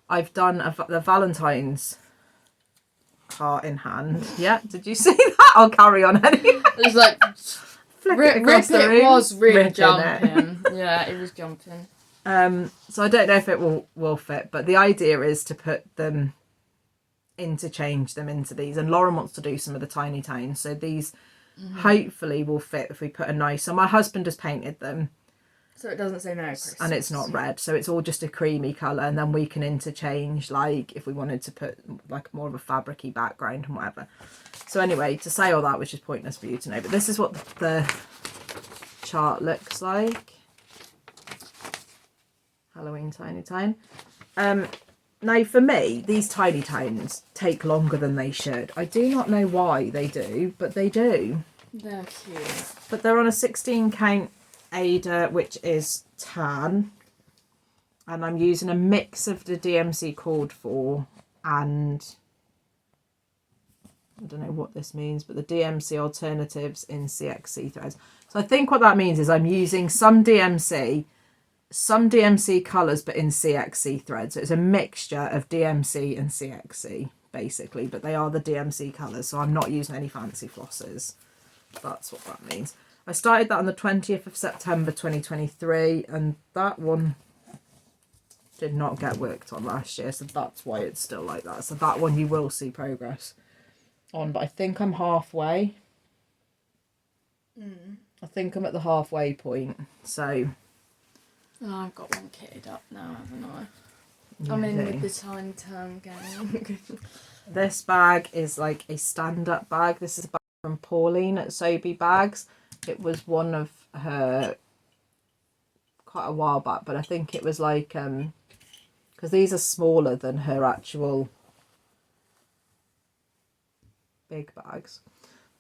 I've done the Valentine's heart in hand. Yeah, did you see that? I'll carry on anyway. It was like Rip was really Ripping jumping. Yeah, it was jumping. So I don't know if it will fit, but the idea is to put them, interchange them into these, and Lauren wants to do some of the tiny towns, so these hopefully will fit if we put a nice. So my husband has painted them, so it doesn't say Merry Christmas, and it's not red, so it's all just a creamy colour, and then we can interchange, like if we wanted to put like more of a fabric-y background and whatever. So anyway, to say all that, which is pointless for you to know, but this is what the chart looks like. Halloween tiny town. Now for me, these tiny towns take longer than they should. I do not know why they do, but they do. They're cute. But they're on a 16 count Ada, which is tan. And I'm using a mix of the DMC called for and I don't know what this means, but the DMC alternatives in CXC threads. So I think what that means is I'm using some DMC colours, but in CXC threads. So it's a mixture of DMC and CXC, basically, but they are the DMC colours, so I'm not using any fancy flosses. That's what that means. I started that on the 20th of September 2023, and that one did not get worked on last year, so that's why it's still like that. So that one you will see progress on, but I think I'm halfway. I think I'm at the halfway point, so... Oh, I've got one kitted up now, haven't I? Yeah, I'm in with the time term gang. This bag is like a stand-up bag. This is a bag from Pauline at Sobe Bags. It was one of her quite a while back, but I think it was like because these are smaller than her actual big bags,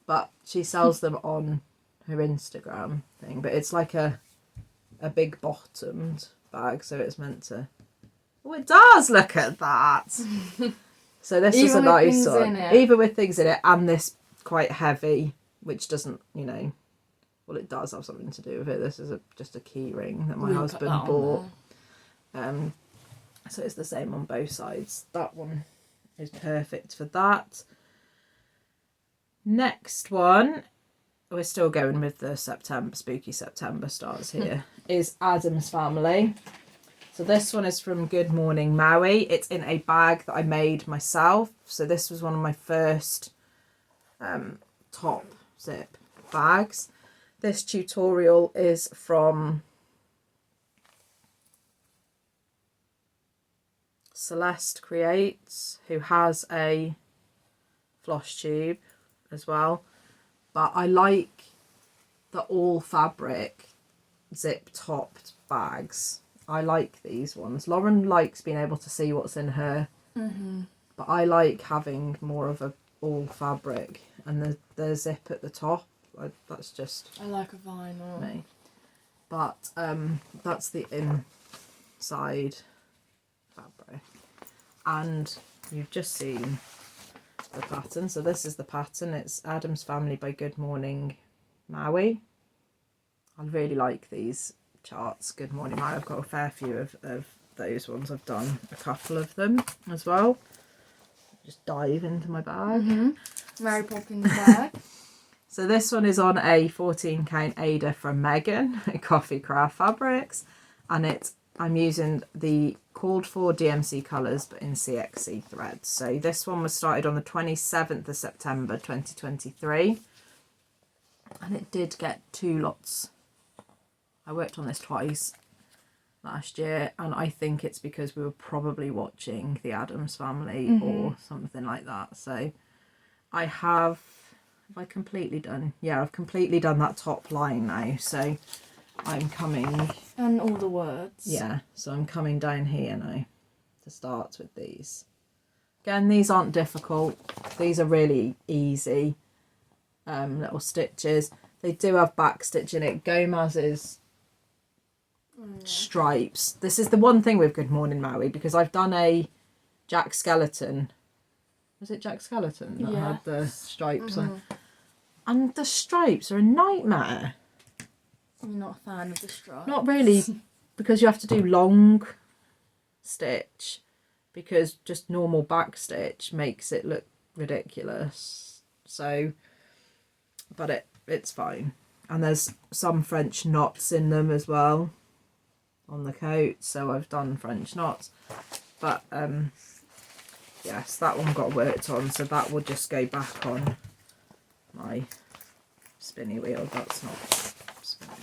but she sells them on her Instagram thing. But it's like a big bottomed bag, so it's meant to... Oh, it does! Look at that! So this is a nice one, even with things in it, and this quite heavy, which doesn't, you know, well, it does have something to do with it. This is just a key ring that my husband bought. So it's the same on both sides. That one is perfect for that. Next one, we're still going with the spooky September stars here, is Addams Family. So this one is from Good Morning Maui. It's in a bag that I made myself. So this was one of my first top zip bags. This tutorial is from Celeste Creates, who has a Flosstube as well. But I like the all fabric zip topped bags. I like these ones. Lauren likes being able to see what's in her, but I like having more of a all fabric and the zip at the top. That's just... I like a vinyl. Me. But that's the inside fabric. And you've just seen the pattern. So this is the pattern. It's Addams Family by Good Morning Maui. I really like these charts. Good Morning Maui. I've got a fair few of those ones. I've done a couple of them as well. Just dive into my bag. Mary Poppins bag. So this one is on a 14 count Ada from Megan, Coffee Craft Fabrics, and I'm using the called for DMC colours but in CXC threads. So this one was started on the 27th of September 2023, and it did get 2 lots. I worked on this twice last year, and I think it's because we were probably watching the Addams Family or something like that. So I have I completely done? Yeah, I've completely done that top line now. So I'm coming... And all the words. Yeah, so I'm coming down here now to start with these. Again, these aren't difficult. These are really easy little stitches. They do have back stitch in it. Gomez's stripes. This is the one thing with Good Morning Maui, because I've done a Jack Skeleton. Was it Jack Skeleton that had the stripes on? And the stripes are a nightmare. You're not a fan of the stripes? Not really, because you have to do long stitch, because just normal back stitch makes it look ridiculous. So, but it's fine. And there's some French knots in them as well on the coat, so I've done French knots. But yes, that one got worked on, so that will just go back on my spinny wheel. That's not spinning.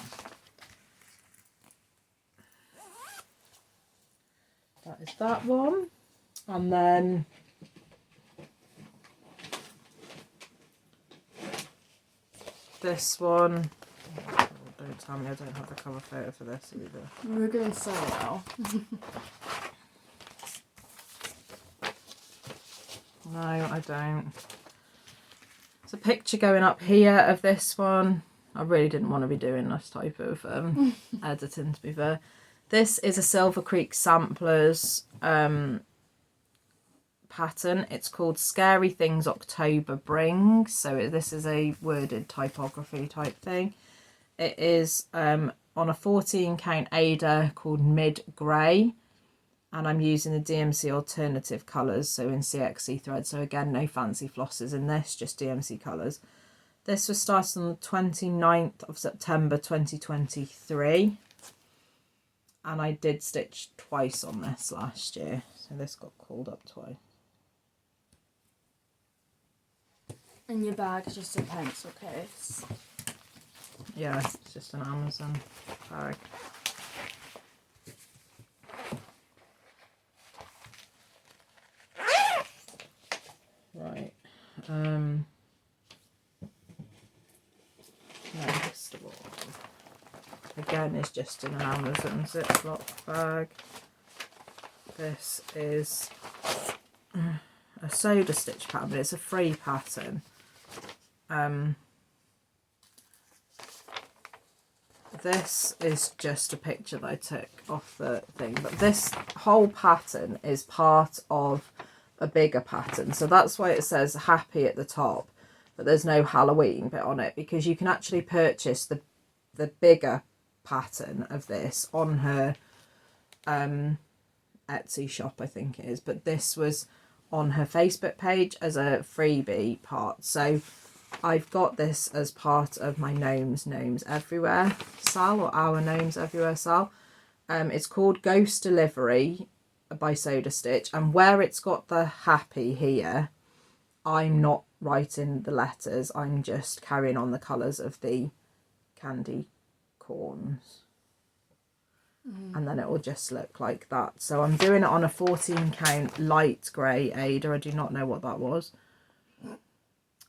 That is that one. And then this one. Oh, don't tell me I don't have the cover photo for this either. We're going to say now. No, I don't. There's a picture going up here of this one. I really didn't want to be doing this type of editing, to be fair. This is a Silver Creek Samplers pattern. It's called Scary Things October Brings. So this is a worded typography type thing. It is on a 14 count Ada called Mid Grey. And I'm using the DMC alternative colours, so in CXC thread. So again, no fancy flosses in this, just DMC colours. This was started on the 29th of September 2023. And I did stitch twice on this last year. So this got called up twice. And your bag is just a pencil case. Yeah, it's just an Amazon bag. Right. Next of all, again, is just in an Amazon Ziploc bag. This is a Sodastitch pattern, but it's a free pattern. This is just a picture that I took off the thing, but this whole pattern is part of a bigger pattern, so that's why it says happy at the top, but there's no Halloween bit on it, because you can actually purchase the bigger pattern of this on her Etsy shop, I think it is, but this was on her Facebook page as a freebie part. So I've got this as part of my Gnomes Everywhere sale, or our Gnomes Everywhere sale. It's called Ghost Delivery by Sodastitch, and where it's got the happy here, I'm not writing the letters, I'm just carrying on the colours of the candy corns. And then it will just look like that. So I'm doing it on a 14 count light grey Ada. I do not know what that was.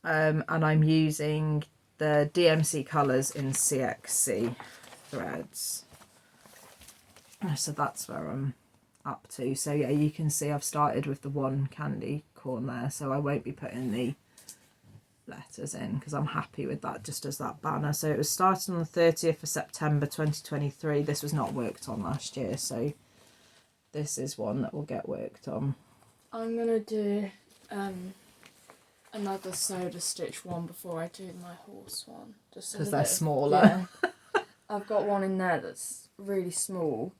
And I'm using the DMC colours in CXC threads. So that's where I'm up to. So yeah, you can see I've started with the one candy corn there, so I won't be putting the letters in because I'm happy with that just as that banner. So it was started on the 30th of September 2023. This was not worked on last year, so this is one that will get worked on. I'm gonna do another Sodastitch one before I do my horse one, just because they're smaller. Yeah. I've got one in there that's really small,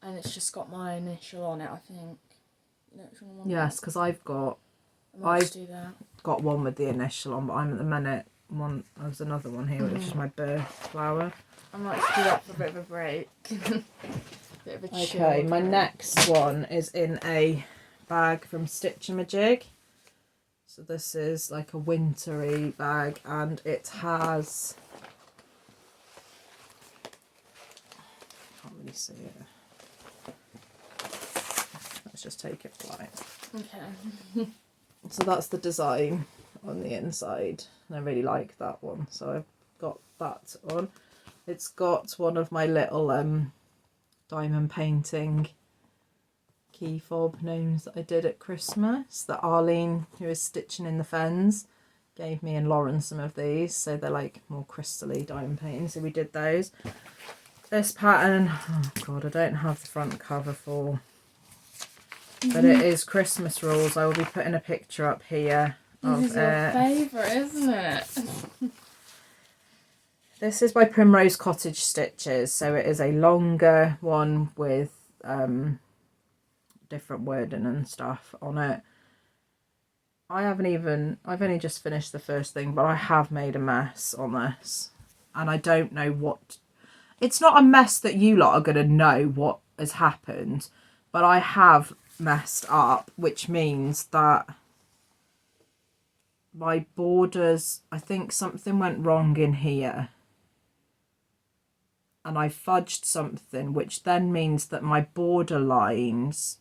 and it's just got my initial on it, I think. Yes, because I've got one with the initial on, but I'm at the minute there's another one here, which is my birth flower. I might do that for a bit of a break. Bit of a chill. Okay, my next one is in a bag from Stitchamajig. So this is like a wintry bag, and it has, can't really see it. Let's just take it flight. Okay. So that's the design on the inside, and I really like that one, so I've got that on. It's got one of my little diamond painting key fob gnomes that I did at Christmas that Arlene, who is stitching in the Fens, gave me and Lauren some of these, so they're like more crystally diamond painting, so we did those. this pattern, oh god, I don't have the front cover for, but it is Christmas Rules. I will be putting a picture up here of this is your favourite, isn't it? This is by Primrose Cottage Stitches, so it is a longer one with different wording and stuff on it. I've only just finished the first thing, but I have made a mess on this, and I don't know what, it's not a mess that you lot are going to know what has happened, but I have messed up, which means that my borders, I think something went wrong in here. And I fudged something, which then means that my border lines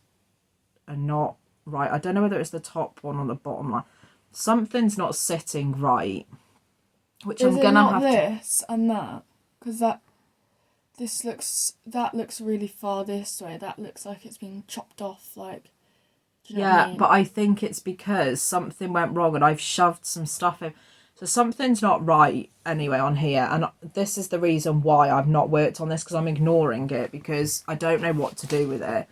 are not right. I don't know whether it's the top one or the bottom line. Something's not sitting right, which I'm gonna have this and that, because that looks really far this way. That looks like it's been chopped off. Like, do you know what I mean? But I think it's because something went wrong and I've shoved some stuff in. So something's not right anyway on here, and this is the reason why I've not worked on this, because I'm ignoring it because I don't know what to do with it.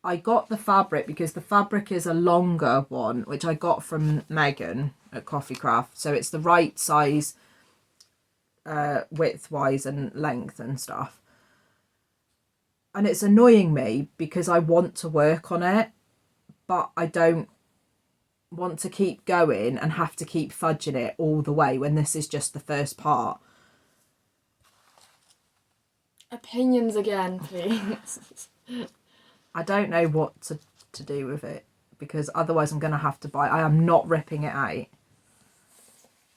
I got the fabric because the fabric is a longer one, which I got from Megan at Coffee Craft, so it's the right size width-wise and length and stuff. And it's annoying me because I want to work on it, but I don't want to keep going and have to keep fudging it all the way when this is just the first part. Opinions again, please. I don't know what to do with it, because otherwise I'm going to have to buy, I am not ripping it out.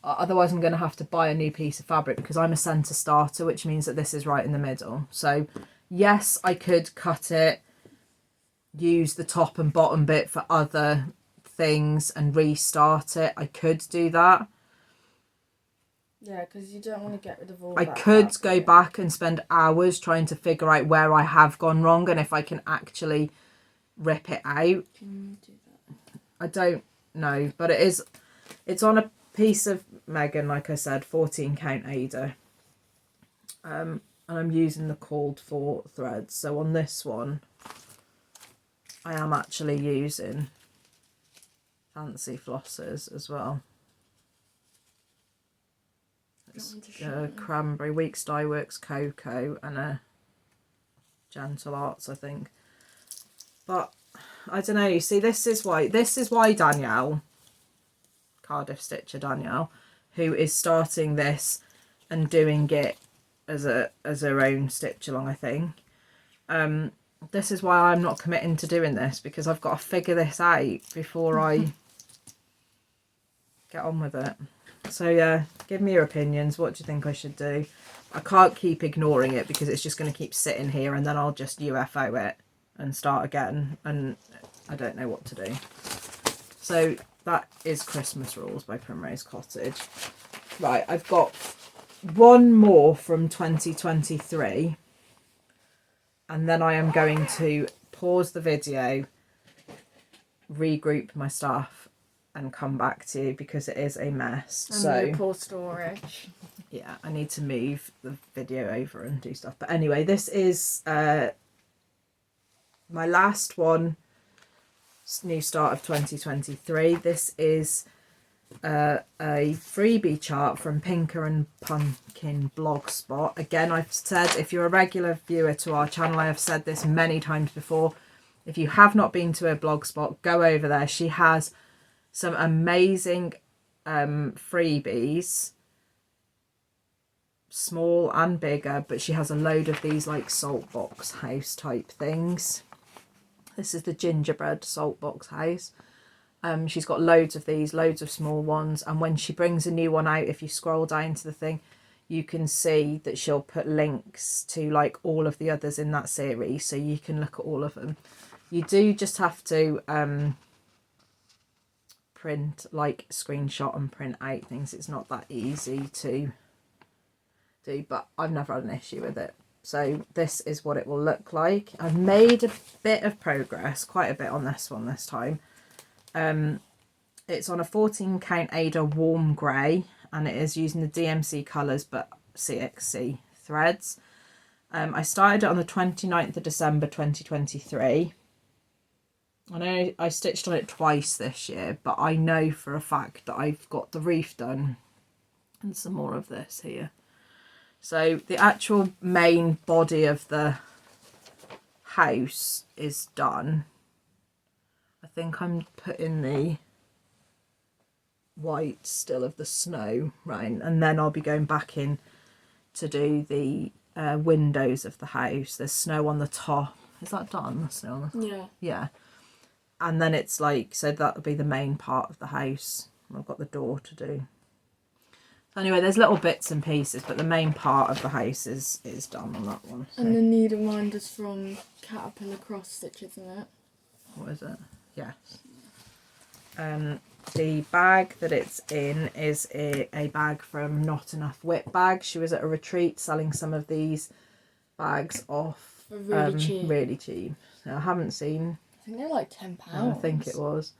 Otherwise I'm going to have to buy a new piece of fabric, because I'm a centre starter, which means that this is right in the middle. So yes, I could cut it, use the top and bottom bit for other things and restart it. I could do that. Yeah, because you don't want to get rid of all I that could fabric. go back and spend hours trying to figure out where I have gone wrong and if I can actually rip it out. Can you do that? I don't know, but it's on a piece of Megan, like I said, 14 count Ada. And I'm using the called for threads. So on this one, I am actually using fancy flossers as well. It's cranberry, Weeks Dye Works Cocoa, and a Gentle Arts, I think. But I don't know, you see, this is why Danielle, Cardiff Stitcher Danielle, who is starting this and doing it as her own stitch along, I think. This is why I'm not committing to doing this, because I've got to figure this out before I get on with it. So yeah, give me your opinions. What do you think I should do? I can't keep ignoring it because it's just going to keep sitting here, and then I'll just UFO it and start again, and I don't know what to do. So that is Christmas Rules by Primrose Cottage. Right, I've got one more from 2023, and then I am going to pause the video, regroup my stuff, and come back to you because it is a mess. And so no poor storage. Yeah, I need to move the video over and do stuff. But anyway, this is my last one, new start of 2023. This is a freebie chart from Pinker and Pumpkin Blogspot. Again, I've said, if you're a regular viewer to our channel, I have said this many times before. If you have not been to her Blogspot, go over there. She has some amazing freebies, small and bigger, but she has a load of these like salt box house type things. This is the gingerbread salt box house. She's got loads of these, loads of small ones, and when she brings a new one out, if you scroll down to the thing, you can see that she'll put links to like all of the others in that series, so you can look at all of them. You do just have to print, like screenshot and print out things. It's not that easy to do, but I've never had an issue with it. So this is what it will look like. I've made a bit of progress, quite a bit on this one this time. It's on a 14 count Ada warm grey, and it is using the DMC colours but CXC threads. I started it on the 29th of December 2023. I know I stitched on it twice this year, but I know for a fact that I've got the roof done and some more of this here. So the actual main body of the house is done. I think I'm putting the white still of the snow, right, and then I'll be going back in to do the windows of the house. There's snow on the top. Is that done? The snow on the top? Yeah. And then it's like, so that'll be the main part of the house. I've got the door to do. So anyway, there's little bits and pieces, but the main part of the house is done on that one. So. And the needle minder's from Caterpillar Cross Stitch, isn't it? What is it? Yes. The bag that it's in is a bag from Not Enough WIP bag. She was at a retreat selling some of these bags off really cheap. So I haven't seen. I think they're like £10. I think it was.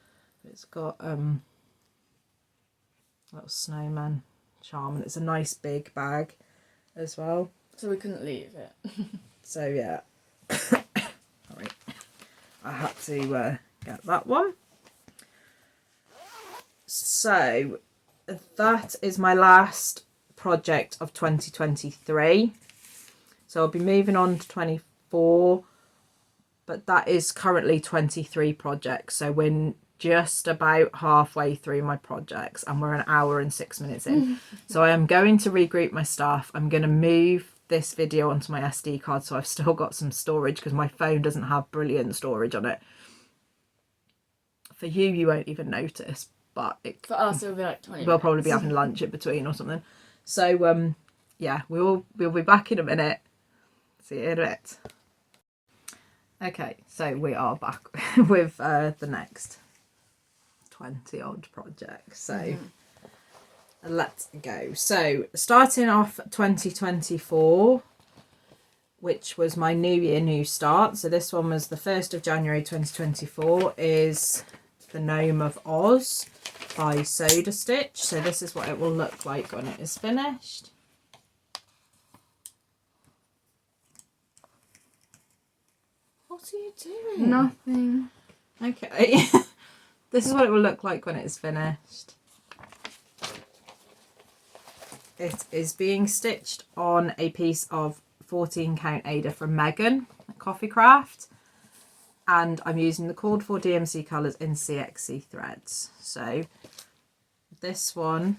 It's got little snowman charm, and it's a nice big bag as well. So we couldn't leave it. So yeah. Sorry. I had to get that one. So that is my last project of 2023. So I'll be moving on to 24, but that is currently 23 projects. So we're just about halfway through my projects and we're an hour and 6 minutes in. So I am going to regroup my stuff. I'm going to move this video onto my SD card so I've still got some storage because my phone doesn't have brilliant storage on it. For you, you won't even notice. But for us, it'll be like 20 We'll probably be having lunch in between or something. So, yeah, we'll be back in a minute. See you in a bit. Okay, so we are back with the next 20 odd projects. So let's go. So starting off 2024, which was my New Year, New Start. So this one was the 1st of January 2024, is The Gnome of Oz by Sodastitch. So this is what it will look like when it is finished. What are you doing? Nothing. Okay. This is what it will look like when it is finished. It is being stitched on a piece of 14 count Ada from Megan at Coffee Craft. And I'm using the called for DMC colours in CXC threads. So this one,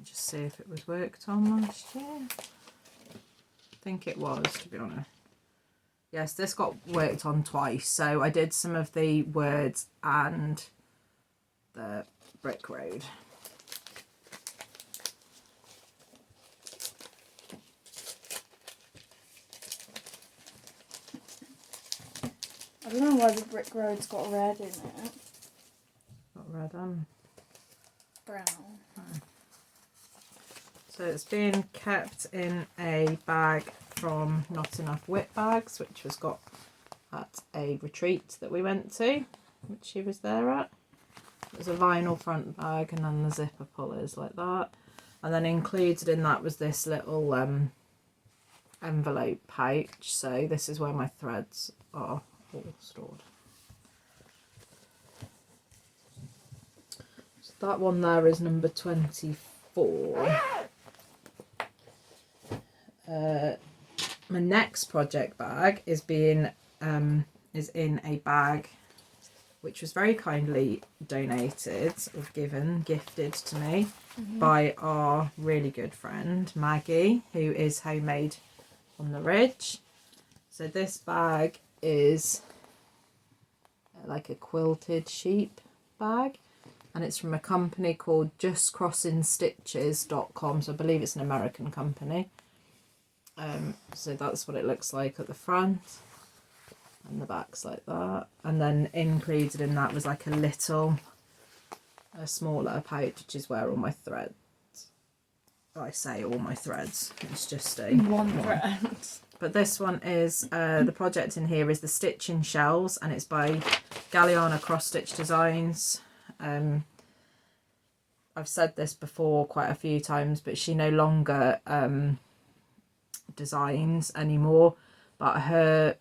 just see if it was worked on last year. I think it was, to be honest. Yes, this got worked on twice. So I did some of the words and the brick road. I don't know why the brick road's got red in it. Got red on. Brown. Oh. So it's being kept in a bag from Not Enough WIP bags, which was got at a retreat that we went to, which she was there at. It was a vinyl front bag and then the zipper pullers like that. And then included in that was this little envelope pouch. So this is where my threads are all stored. So that one there is number 24. My next project bag is being is in a bag which was very kindly donated or gifted to me by our really good friend Maggie, who is Homemade on the Ridge. So this bag is like a quilted sheep bag, and it's from a company called justcrossingstitches.com. So I believe it's an American company. So that's what it looks like at the front, and the back's like that. And then included in that was like a smaller pouch, which is where all my threads, I say all my threads, it's just a one thread. But this one is, the project in here is the Stitching Shells, and it's by Galliana Cross Stitch Designs. I've said this before quite a few times, but she no longer designs anymore, but her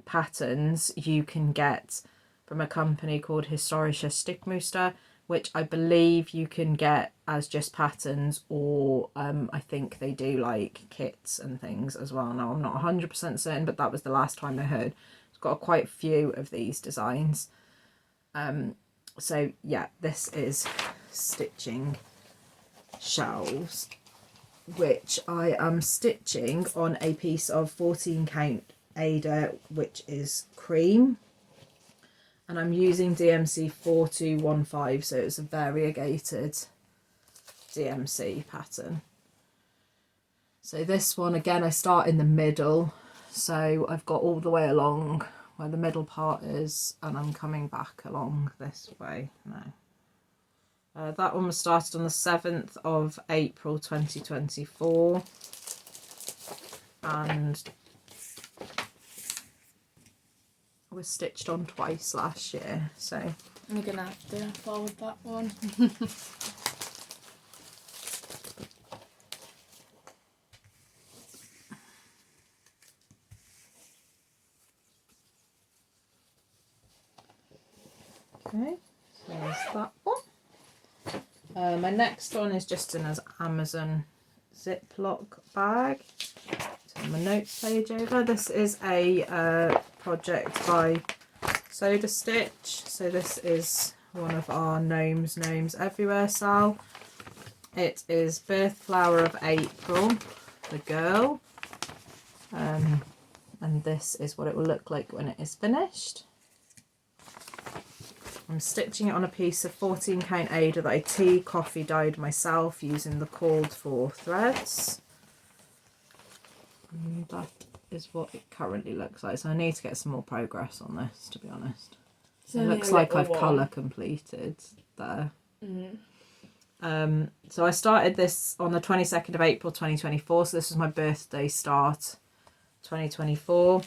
patterns you can get from a company called Historische Stickmuster, which I believe you can get as just patterns, or I think they do like kits and things as well. Now I'm not 100% certain, but that was the last time I heard. It's got quite a few of these designs. So yeah, this is stitching shelves, which I am stitching on a piece of 14 count Ada, which is cream, and I'm using DMC 4215, so it's a variegated DMC pattern. So this one again, I start in the middle, so I've got all the way along where the middle part is, and I'm coming back along this way now. That one was started on the 7th of April 2024, and was stitched on twice last year, so I'm gonna have to forward that one. okay, so there's that one. My next one is just in an Amazon Ziploc bag. Turn my notes page over. This is a project by Sodastitch. So this is one of our Gnomes Everywhere sal. It is Birth Flower of April, the girl. And this is what it will look like when it is finished. I'm stitching it on a piece of 14 count Ada that I tea coffee dyed myself using the called for threads. And that is what it currently looks like. So I need to get some more progress on this, to be honest. So it looks like I've colour completed there. So I started this on the 22nd of April 2024. So this was my birthday start, 2024.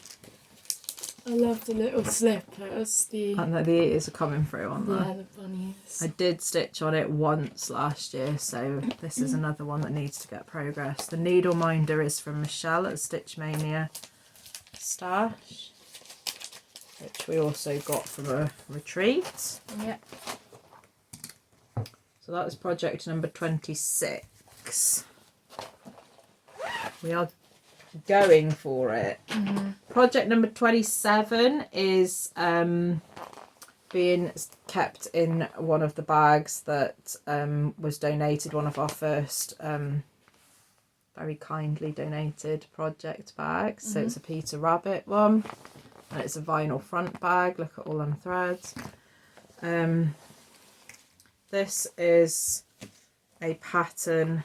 I love the little slippers. And the ears are coming through on there. Yeah, the bunnies. I did stitch on it once last year, so this is another one that needs to get progress. The needle minder is from Michelle at Stitch Mania Stash, which we also got from a retreat. Yeah. So that was project number 26. We are going for it. Project number 27 is being kept in one of the bags that was donated, one of our first very kindly donated project bags. So it's a Peter Rabbit one, and it's a vinyl front bag. Look at all them threads. This is a pattern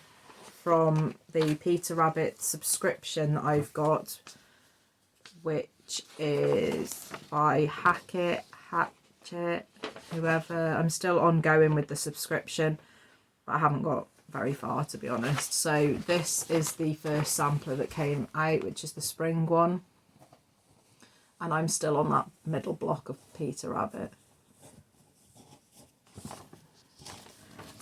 from the Peter Rabbit subscription that I've got, which is by Hatchet, whoever. I'm still ongoing with the subscription, but I haven't got very far, to be honest. So this is the first sampler that came out, which is the spring one, and I'm still on that middle block of Peter Rabbit.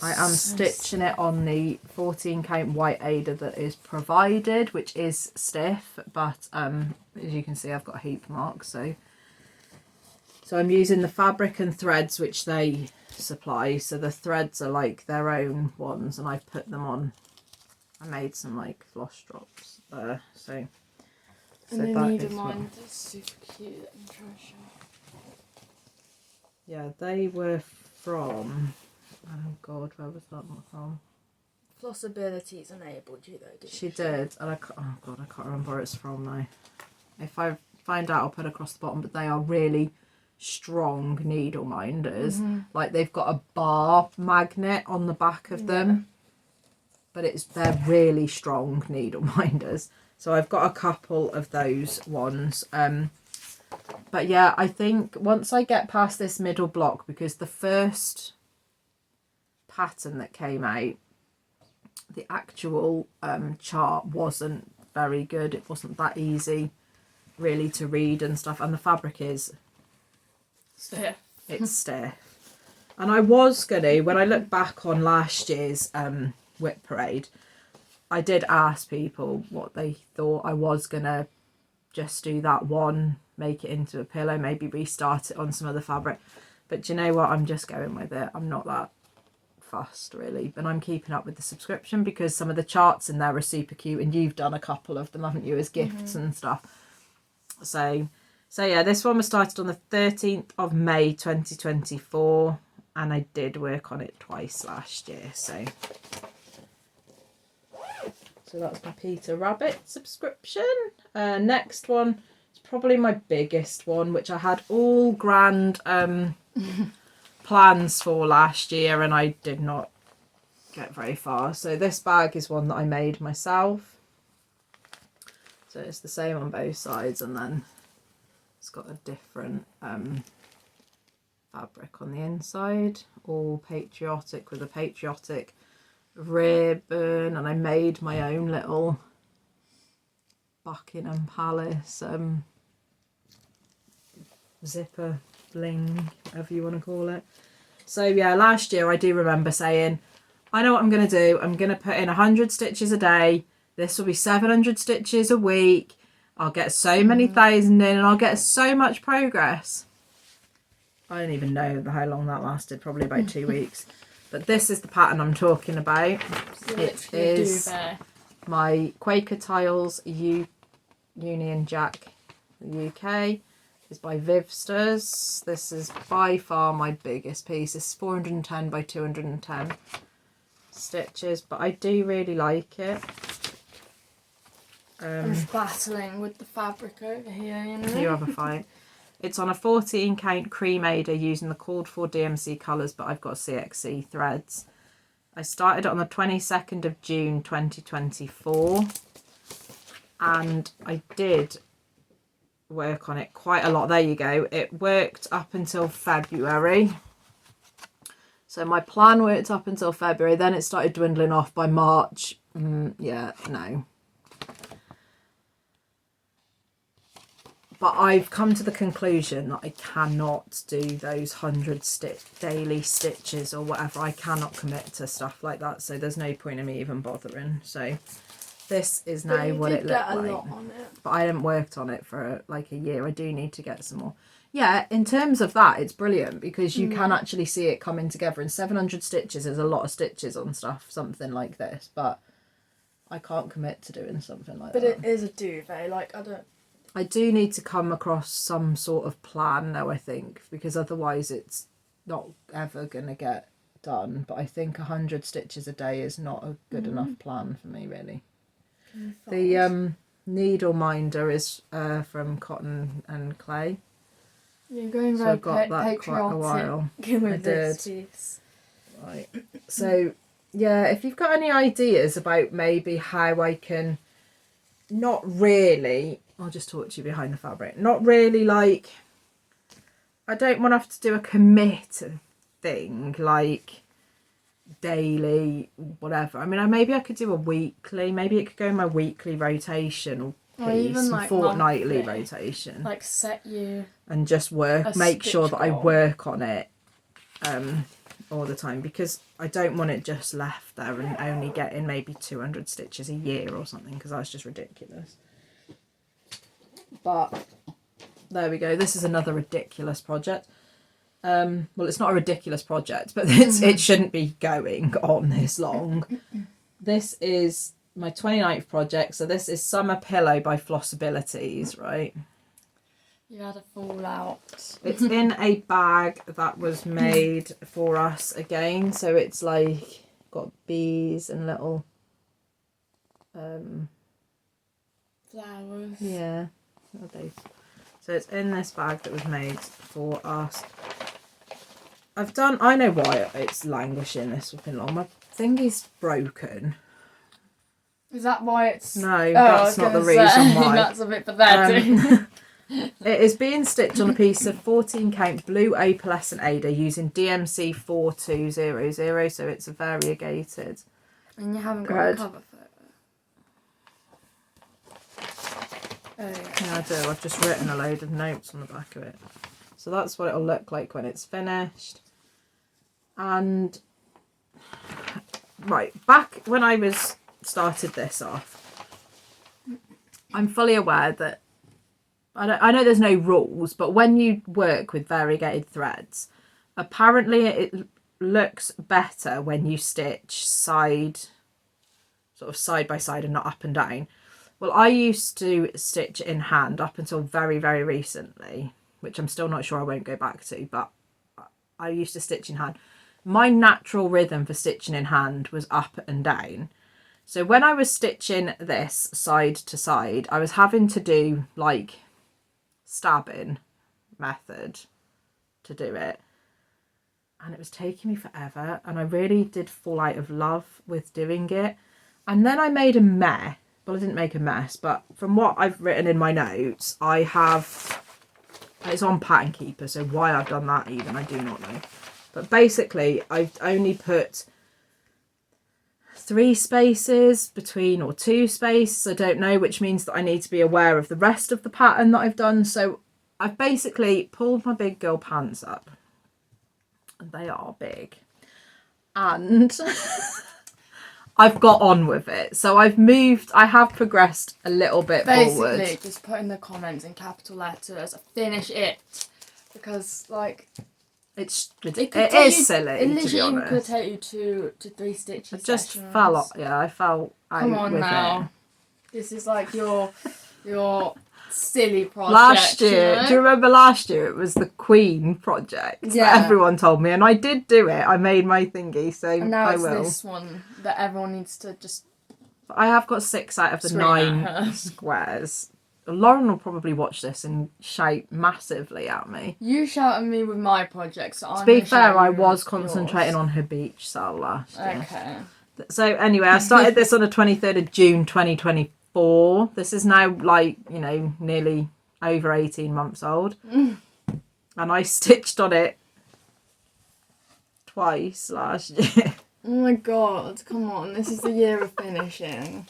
I am stitching it on the 14 count white Ada that is provided, which is stiff, but as you can see I've got heap marks, so I'm using the fabric and threads which they supply. So the threads are like their own ones, and I've put them on. I made some like floss drops there, so And the needle minder is super cute and treasure. Yeah, they were from, oh god, where was that one from? Flossabilities enabled you though, didn't She did, and I can't remember where it's from now. If I find out, I'll put it across the bottom, but they are really strong needle minders. Like they've got a bar magnet on the back of them, but they're really strong needle minders. So I've got a couple of those ones. But yeah, I think once I get past this middle block, because the first pattern that came out, the actual chart wasn't very good. It wasn't that easy really to read and stuff, and the fabric is stiff. It's stiff. And I was gonna, when I look back on last year's WIP parade, I did ask people what they thought. I was going to just do that one, make it into a pillow, maybe restart it on some other fabric. But do you know what? I'm just going with it. I'm not that fussed really, but I'm keeping up with the subscription because some of the charts in there are super cute, and you've done a couple of them, haven't you, as gifts and stuff. So yeah, this one was started on the 13th of May 2024, and I did work on it twice last year. So that's my Peter Rabbit subscription. Next one is probably my biggest one, which I had all grand plans for last year, and I did not get very far. So this bag is one that I made myself. So it's the same on both sides, and then it's got a different fabric on the inside, all patriotic with a patriotic ribbon, and I made my own little Buckingham Palace zipper bling, whatever you want to call it. So yeah, last year I do remember saying, I know what I'm going to do. I'm going to put in 100 stitches a day. This will be 700 stitches a week. I'll get so many thousand in, and I'll get so much progress. I don't even know how long that lasted, probably about 2 weeks. But this is the pattern I'm talking about. It is my Quaker Tiles Union Jack, the UK. It's by VIII. This is by far my biggest piece. It's 410 by 210 stitches, but I do really like it. I'm just battling with the fabric over here, you know. You have a fight. It's on a 14 count cream aider using the called for DMC colours, but I've got CXC threads. I started it on the 22nd of June 2024, and I did work on it quite a lot. There you go. It worked up until February. So my plan worked up until February, then it started dwindling off by March. Yeah, no. But I've come to the conclusion that I cannot do those 100 daily stitches or whatever. I cannot commit to stuff like that, so there's no point in me even bothering. So this is now what it looked like. Lot on it. But I haven't worked on it for like a year. I do need to get some more. Yeah, in terms of that, it's brilliant because you can actually see it coming together. And 700 stitches is a lot of stitches on stuff, something like this. But I can't commit to doing something like that. But it is a duvet. Like, I do need to come across some sort of plan now, I think, because otherwise it's not ever going to get done. But I think 100 stitches a day is not a good enough plan for me, really. The needle minder is from Cotton and Clay. You're going so very I got that quite a while. I did. Right. So, yeah, if you've got any ideas about maybe how I can not really... I'll just talk to you behind the fabric. Not really like... I don't want to have to do a commit thing, like daily, whatever. I mean, maybe I could do a weekly. Maybe it could go in my weekly rotation or even like fortnightly monthly, rotation. Like set you... And just make sure that I work on it all the time, because I don't want it just left there and only getting maybe 200 stitches a year or something, because that's just ridiculous. But there we go. This is another ridiculous project. Well, it's not a ridiculous project, but it shouldn't be going on this long. This is my 29th project. So this is Summer Pillow by Flossabilities, right? You had a fallout. It's in a bag that was made for us again. So it's like got bees and little flowers. Yeah. So it's in this bag that was made for us. I know why it's languishing this flipping long. My thingy's broken. Is that why it's... No, that's not the reason why. That's a bit pathetic. It is being stitched on a piece of 14 count blue opalescent Ada using DMC 4200, so it's a variegated. And you haven't got a cover photo. Oh, yeah, I do. I've just written a load of notes on the back of it. So that's what it'll look like when it's finished. And right, back when I was started this off, I'm fully aware that I know there's no rules, but when you work with variegated threads, apparently it looks better when you stitch side by side and not up and down. Well, I used to stitch in hand up until very, very recently, which I'm still not sure I won't go back to, but I used to stitch in hand. My natural rhythm for stitching in hand was up and down. So when I was stitching this side to side, I was having to do like stabbing method to do it. And it was taking me forever. And I really did fall out of love with doing it. And then I made a mess. Well, I didn't make a mess, but from what I've written in my notes, I have... It's on Pattern Keeper, so why I've done that even, I do not know. But basically, I've only put 3 spaces between, or 2 spaces, I don't know, which means that I need to be aware of the rest of the pattern that I've done. So I've basically pulled my big girl pants up. And they are big. And I've got on with it. So I have progressed a little bit forward. Basically, just put in the comments in capital letters, finish it. Because, like... It is silly, it to be honest. could take you 2 to 3 stitches. I just fell off. Yeah, I fell out. Come on with now. It. This is like your silly project. Last year, you know? do you remember last year? It was the Queen project that everyone told me, and I did do it. I made my thingy, so and now I it's will. this one that everyone needs to just. I have got 6 out of the 9 squares. Lauren will probably watch this and shout massively at me. You shout at me with my project, so to be fair, I was concentrating on her beach sale last year. Okay. So anyway, I started this on the 23rd of June 2024. This is now like, you know, nearly over 18 months old. And I stitched on it twice last year. Oh my god, come on, this is the year of finishing.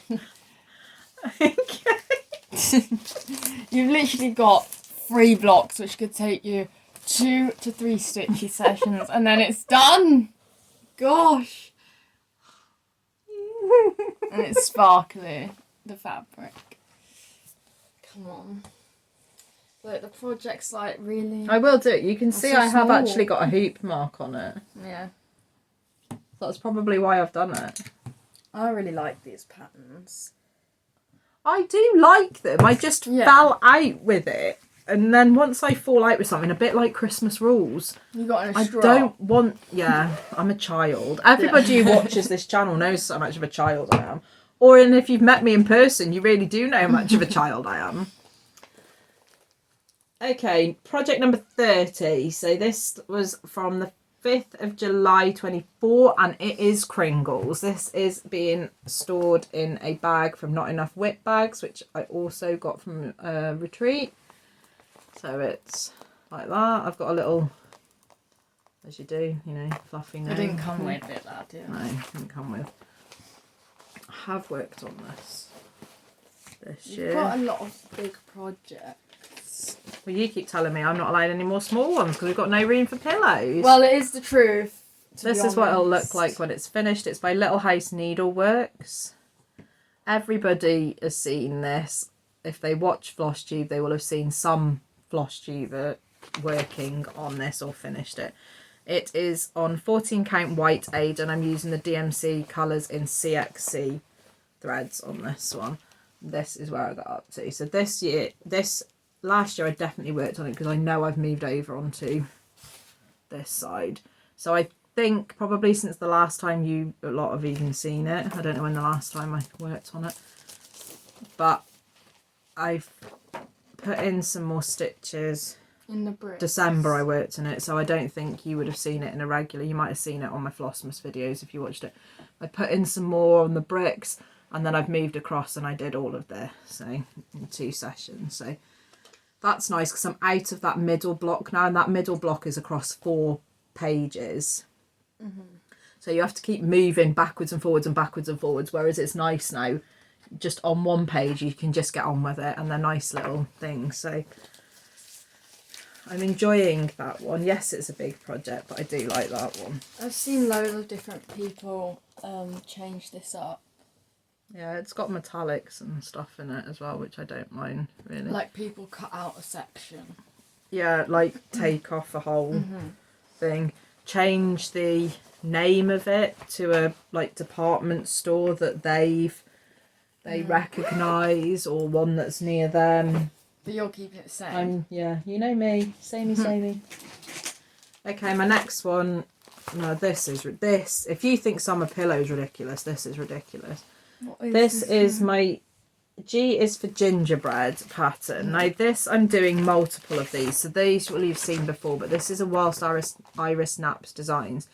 Okay. You've literally got 3 blocks which could take you 2 to 3 stitchy sessions and then it's done. Gosh. And it's sparkly, the fabric. Come on. Look, the project's like really... I will do it. You can see so I have small. actually got a hoop mark on it. Yeah. That's probably why I've done it. I really like these patterns. I do like them. I just fell out with it. And then once I fall out with something, a bit like Christmas rules. You got in a straw. I don't want... Yeah, I'm a child. Everybody who watches this channel knows how much of a child I am. Or and if you've met me in person, you really do know how much of a child I am. Okay, project number 30. So this was from the 5th of July 24 and it is Kringles. This is being stored in a bag from Not Enough WIP bags, which I also got from Retreat. So it's like that. I've got a little, as you do, you know, fluffy nose. It didn't come with it, that did it? No, it didn't come with. I have worked on this year. You've got a lot of big projects. Well, you keep telling me I'm not allowed any more small ones because we've got no room for pillows. Well, it is the truth. This is what it'll look like when it's finished. It's by Little House Needleworks. Everybody has seen this. If they watch Flosstube, they will have seen some Flosstuber working on this or finished it. It is on 14 count white aid and I'm using the DMC colours in CXC threads on this one. This is where I got up to. So last year I definitely worked on it because I know I've moved over onto this side. So I think probably since the last time a lot have even seen it. I don't know when the last time I worked on it. But I've put in some more stitches. In the bricks. December I worked on it, so I don't think you would have seen it in a regular. You might have seen it on my Flossmas videos if you watched it. I put in some more on the bricks and then I've moved across and I did all of this, so in 2 sessions. So that's nice because I'm out of that middle block now, and that middle block is across 4 pages. So you have to keep moving backwards and forwards and backwards and forwards, whereas it's nice now. Just on 1 page you can just get on with it and they're nice little things. So I'm enjoying that one. Yes, it's a big project, but I do like that one. I've seen loads of different people change this up. Yeah, it's got metallics and stuff in it as well, which I don't mind really. Like people cut out a section. Yeah, like take off a whole thing, change the name of it to a like department store that they recognise, or one that's near them. But you're keeping it the same. Yeah, you know me, samey. Okay, my next one. No, this. If you think summer pillow's ridiculous, this is ridiculous. This is my G is for gingerbread pattern. Now this, I'm doing multiple of these. So these you've seen before, but this is a Whilst Iris Naps Designs.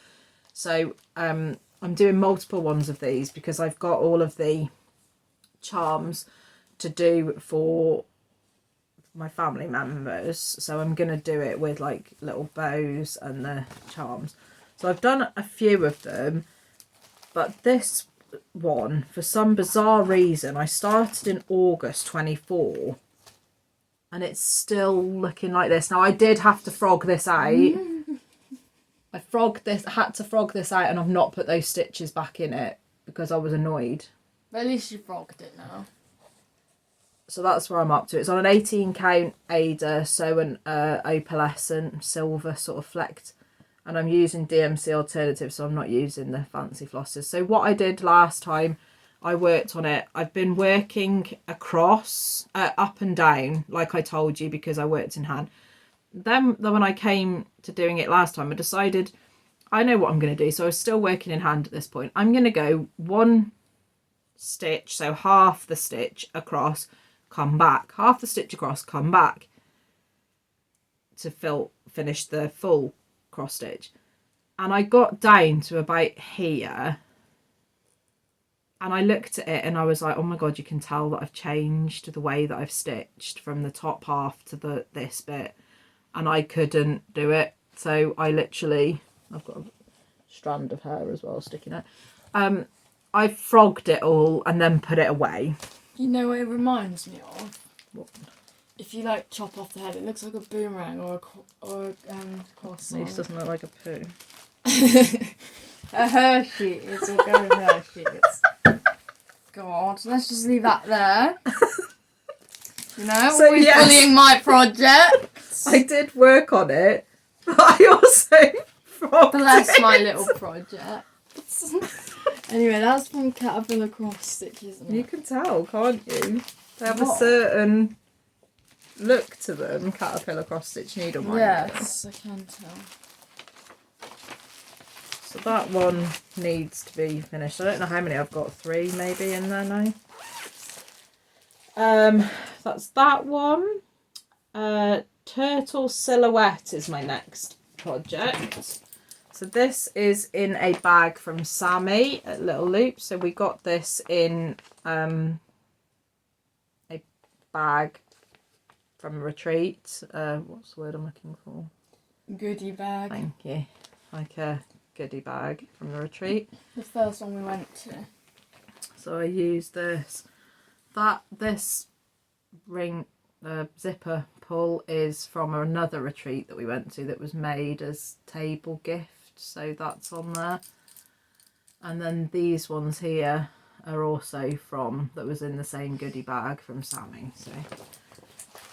So I'm doing multiple ones of these because I've got all of the charms to do for my family members. So I'm going to do it with like little bows and the charms. So I've done a few of them, but this one, for some bizarre reason, I started in August 24 and it's still looking like this. Now I did have to frog this out. I had to frog this out, and I've not put those stitches back in it because I was annoyed. But at least you frogged it now. So that's where I'm up to. It's on an 18 count Ada, so an opalescent silver sort of flecked. And I'm using DMC Alternative, so I'm not using the fancy flosses. So what I did last time, I worked on it. I've been working across, up and down, like I told you, because I worked in hand. Then when I came to doing it last time, I decided I know what I'm going to do. So I was still working in hand at this point. I'm going to go one stitch, so half the stitch across, come back. Half the stitch across, come back to finish the full cross stitch. And I got down to about here and I looked at it and I was like, oh my god, you can tell that I've changed the way that I've stitched from the top half to this bit, and I couldn't do it. So I literally, I've got a strand of hair as well sticking out. I frogged it all and then put it away. You know what it reminds me of? What? If you like chop off the head, it looks like a boomerang or a croissant. This doesn't look like a poo. A Hershey. It's a going Hershey. God, let's just leave that there. You know, So, always bullying my project. I did work on it, but I also frogged Bless it. my little project. Anyway, that's from Caterpillar Cross Stitch, isn't it? You can tell, can't you? They have What? a certain look to them, Caterpillar Cross Stitch needle. Yes, I can tell. So that one needs to be finished. I don't know how many I've got, 3 maybe in there now. That's that one. Turtle Silhouette is my next project. So this is in a bag from Sammy at Little Loop. So we got this in a bag from a retreat. What's the word I'm looking for? Goodie bag. Thank you. Like a goodie bag from the retreat. The first one we went to. So I used this. This ring, zipper pull is from another retreat that we went to that was made as table gift. So that's on there. And then these ones here are also that was in the same goodie bag from Sammy. So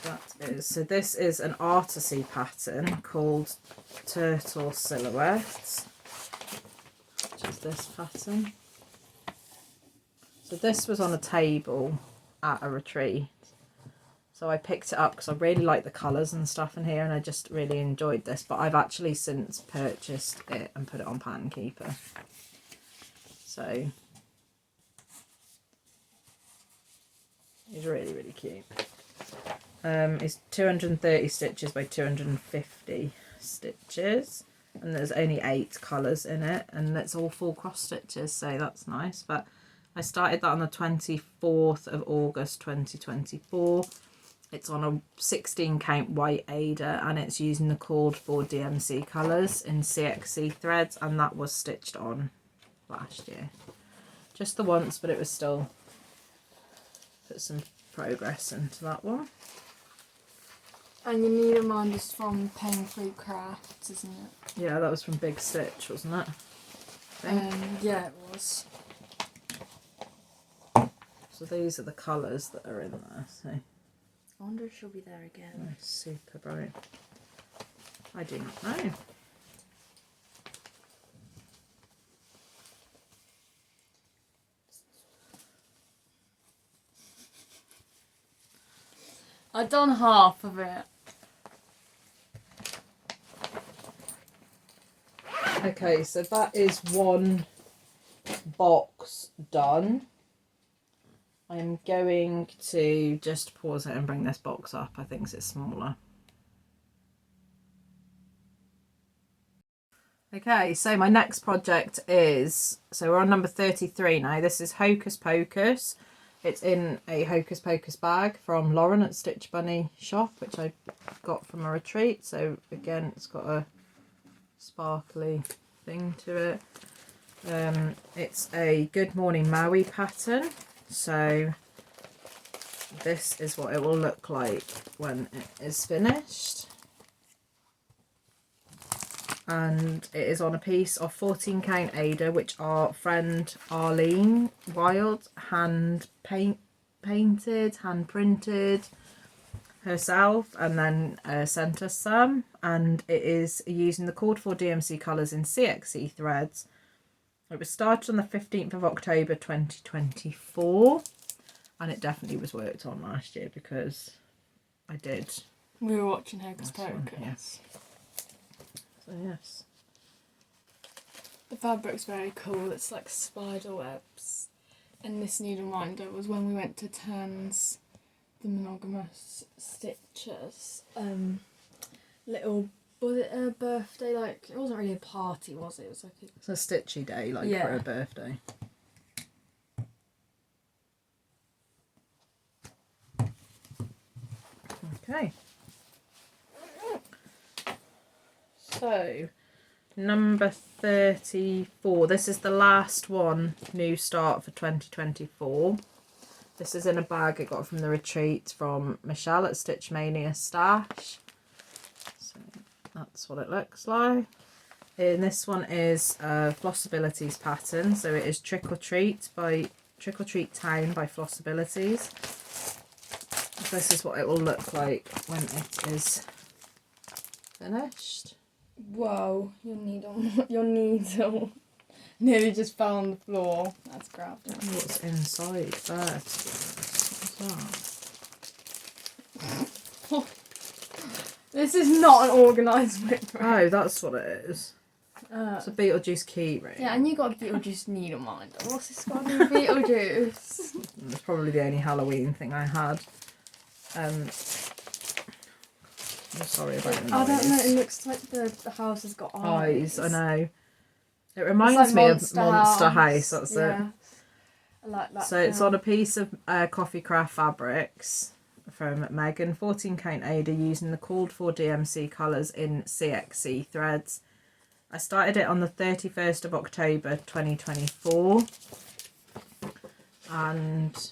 that is. So this is an artisy pattern called Turtle Silhouettes, which is this pattern. So this was on a table at a retreat. So I picked it up because I really like the colours and stuff in here, and I just really enjoyed this. But I've actually since purchased it and put it on Pattern Keeper. So it's really, really cute. It's 230 stitches by 250 stitches. And there's only 8 colours in it. And it's all full cross stitches, so that's nice. But I started that on the 24th of August 2024. It's on a 16 count white Ada, and it's using the called for DMC colours in CXC threads, and that was stitched on last year. Just the once, but it was still put some progress into that one. And you need reminders from Pain Free Crafts, isn't it? Yeah, that was from Big Stitch, wasn't it? Yeah, it was. So these are the colours that are in there. So I wonder if she'll be there again. super bright. I do not know. I've done half of it. Okay, so that is one box done. I'm going to just pause it and bring this box up. I think it's smaller. Okay, so my next project is, so we're on number 33 now. This is Hocus Pocus. It's in a Hocus Pocus bag from Lauren at Stitch Bunny shop, which I got from a retreat. So again, it's got a sparkly thing to it. It's a Good Morning Maui pattern. So this is what it will look like when it is finished. And it is on a piece of 14 count Ada, which our friend Arlene Wild hand painted, hand printed herself, and then sent us some. And it is using the called for DMC colours in CXC threads. It was started on the 15th of October 2024, and it definitely was worked on last year because I did. We were watching Hocus Pocus. Yes. So yes. The fabric's very cool. It's like spider webs. And this needle minder was when we went to Turn's, the monogamous stitchers. Little, was it a birthday? Like, it wasn't really a party, was it? It was like a... It's a stitchy day, like for her birthday. Okay. So, number 34. This is the last one, new start for 2024. This is in a bag I got from the retreat from Michelle at Stitch Mania Stash. So that's what it looks like. And this one is Flossabilities pattern. So it is Trick or Treat Town by Flossabilities. This is what it will look like when it is finished. Whoa, your needle nearly just fell on the floor. That's grabbed it. What's inside there? What's that? This is not an organised whip. Oh, that's what it is. It's a Beetlejuice key ring. Yeah, and you got a Beetlejuice needle minder. What's this got to do with Beetlejuice? It's probably the only Halloween thing I had. I'm sorry about the noise. I don't know, it looks like the house has got eyes. I know. It reminds me of Monster House, that's it. I like that. So it's on a piece of Coffee Craft Fabrics from Megan, 14 count Ada, using the called for DMC colours in CXC threads. I started it on the 31st of October 2024 and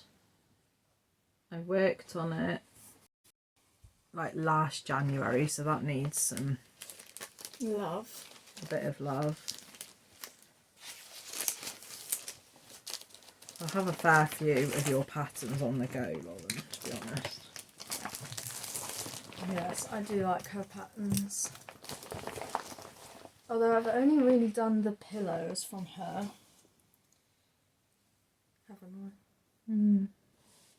I worked on it like last January, so that needs some love. A bit of love. I have a fair few of your patterns on the go, Lauren, to be honest. Yes, I do like her patterns. Although I've only really done the pillows from her. Haven't I?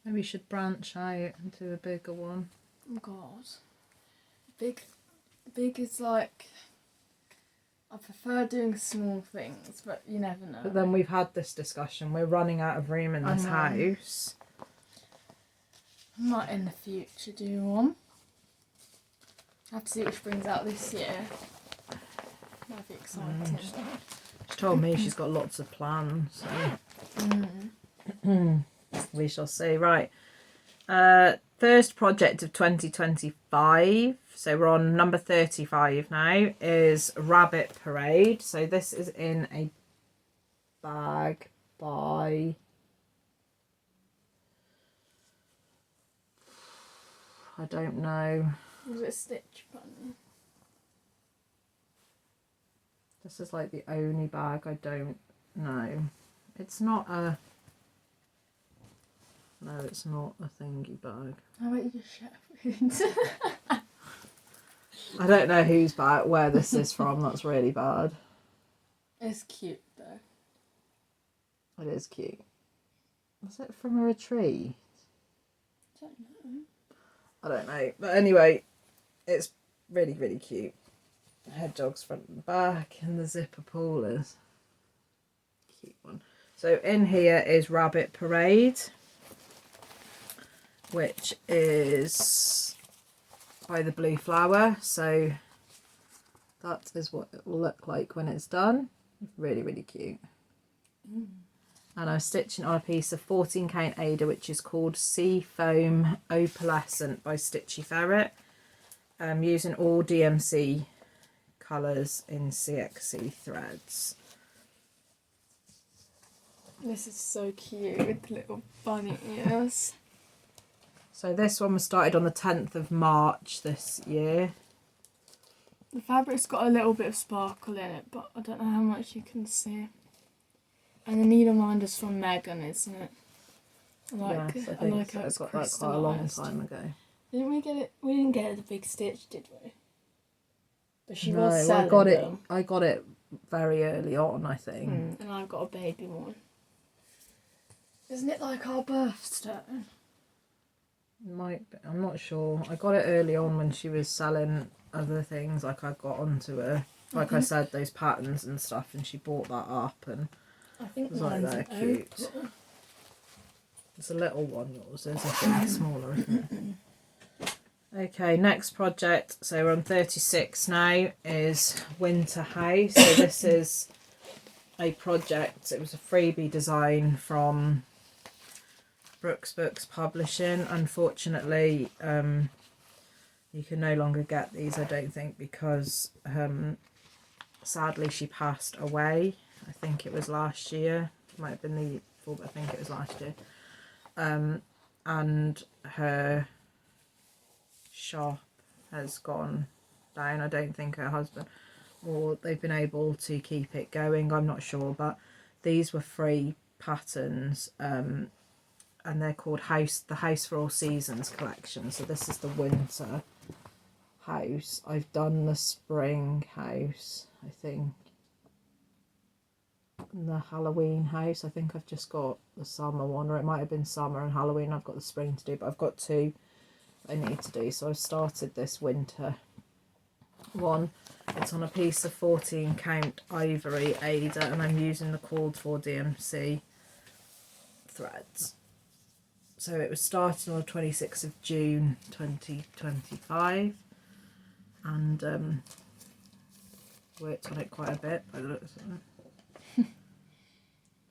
Maybe you should branch out and do a bigger one. Oh god. Big is like... I prefer doing small things, but you never know. But then we've had this discussion. We're running out of room in this house. I might in the future do one. I have to see which brings out this year. That'd be exciting. She told me she's got lots of plans. So. We shall see. Right. First project of 2025. So we're on number 35 now. Is Rabbit Parade. So this is in a bag by... I don't know. Was it Stitch Bunny? This is like the only bag I don't know. It's not a... No, it's not a thingy bag. How about you just share food? I don't know where this is from. That's really bad. It's cute though. It is cute. Was it from a retreat? I don't know. But anyway, it's really, really cute. Hedgehogs front and back, and the zipper pullers. Cute one. So in here is Rabbit Parade, which is by the Blue Flower. So that is what it will look like when it's done. Really, really cute. And I'm stitching on a piece of 14 count Ada, which is called Sea Foam Opalescent by Stitchy Ferret. I'm using all DMC colours in CXC threads. This is so cute with little bunny ears. So this one was started on the 10th of March this year. The fabric's got a little bit of sparkle in it, but I don't know how much you can see. And the needle minder's from Megan, isn't it? Yes, I think so. I got that quite a long time ago. Didn't we get it? We didn't get it at the big stitch, did we? But she No, was selling them. I got it very early on, I think. And I got a baby one. Isn't it like our birthstone? Might be, I'm not sure. I got it early on when she was selling other things. Like I got onto her, like I said, those patterns and stuff, and she bought that up, and I think it was like they're cute. It's a little one, yours is. I think it's smaller, isn't it? Okay, next project. So we're on 36 now. Is Winter House. So this is a project. It was a freebie design from Brooks Books Publishing. Unfortunately, you can no longer get these, I don't think, because sadly she passed away. I think it was last year. It might have been the year before, but I think it was last year. And her shop has gone down. I don't think her husband, or they've been able to keep it going. I'm not sure, but these were free patterns. And they're called the House for All Seasons collection. So this is the winter house. I've done the spring house, I think, and the Halloween house. I think I've just got the summer one, or it might have been summer and Halloween. I've got the spring to do, but I've got two I need to do. So I've started this winter one. It's on a piece of 14 count ivory Ada, and I'm using the called for DMC threads. So it was started on the 26th of June 2025, and worked on it quite a bit by the looks of it.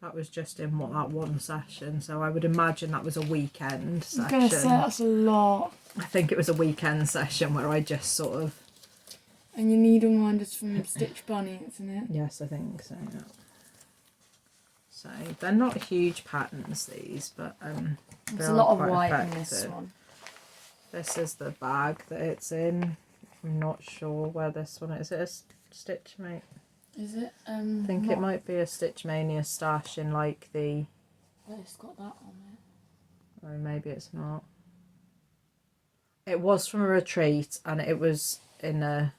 That was just in that one session, so I would imagine that was a weekend session. I was going to say, that's a lot. I think it was a weekend session where I just sort of... And your needle minder's from Stitch Bunny, isn't it? Yes, I think so, yeah. So they're not huge patterns, these, but there's a lot of white effective in this one. This is the bag that it's in. I'm not sure where this one is. Is it a Stitch Mate? Is it? I think it might be a Stitch Mania stash in like the... Oh, it's got that on it. Or maybe it's not. It was from a retreat, and it was in a...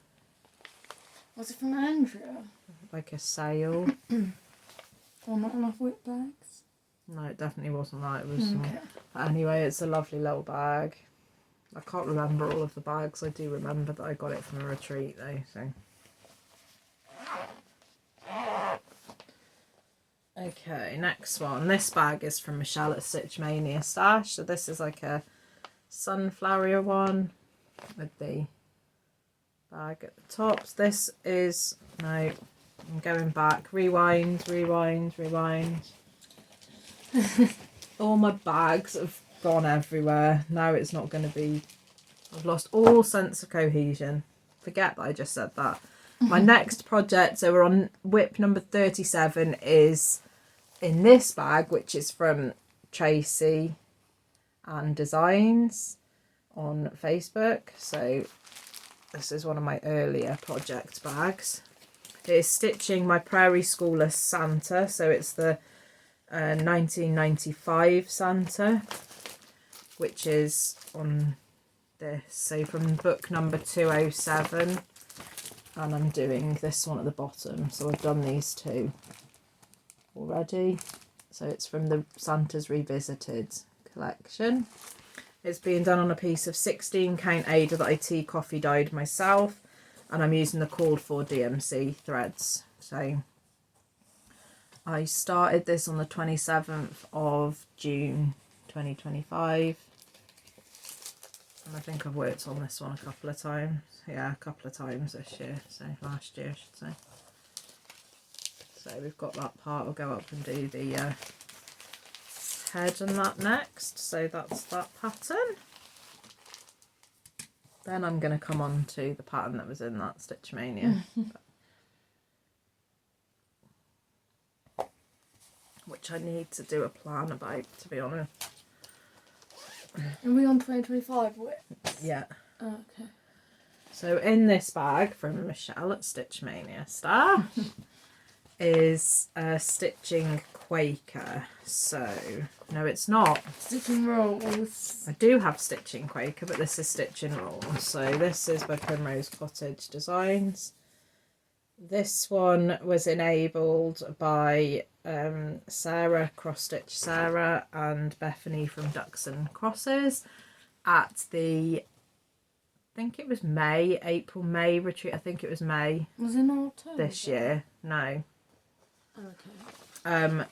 Was it from Andrew? Like a sale. Or not enough WIP bags? No, it definitely wasn't that. It was okay. Anyway, it's a lovely little bag. I can't remember all of the bags. I do remember that I got it from a retreat though, so. Okay, next one. This bag is from Michelle at Stitch Mania Stash. So this is like a sunflower one with the bag at the top. This is, no, I'm going back. Rewind. All my bags have gone everywhere. Now it's not going to be... I've lost all sense of cohesion. Forget that I just said that. My next project, so we're on WIP number 37, is in this bag, which is from Tracy and Designs on Facebook. So this is one of my earlier project bags. It is stitching my Prairie Schooler Santa. So it's the 1995 Santa. which is on this. So from book number 207, and I'm doing this one at the bottom. So I've done these two already. So it's from the Santa's Revisited collection. It's being done on a piece of 16 count Ada that I tea coffee dyed myself, and I'm using the called for DMC threads. So I started this on the 27th of June 2025, and I think I've worked on this one a couple of times. Yeah, a couple of times this year, so last year I should say. So we've got that part. I'll go up and do the head and that next. So that's that pattern. Then I'm going to come on to the pattern that was in that Stitch Mania. Which I need to do a plan about, to be honest. Are we on 2025 WIPs? Yeah. Oh, okay. So in this bag from Michelle at Stitch Mania Stash is a Stitching Quaker. So, no, it's not. Stitching rolls. I do have Stitching Quaker, but this is Stitching Rolls. So this is by Primrose Cottage Designs. This one was enabled by Sarah, Cross Stitch Sarah, and Bethany from Ducks and Crosses at the, I think it was May retreat. I think it was May. Was it autumn this year? No. Okay.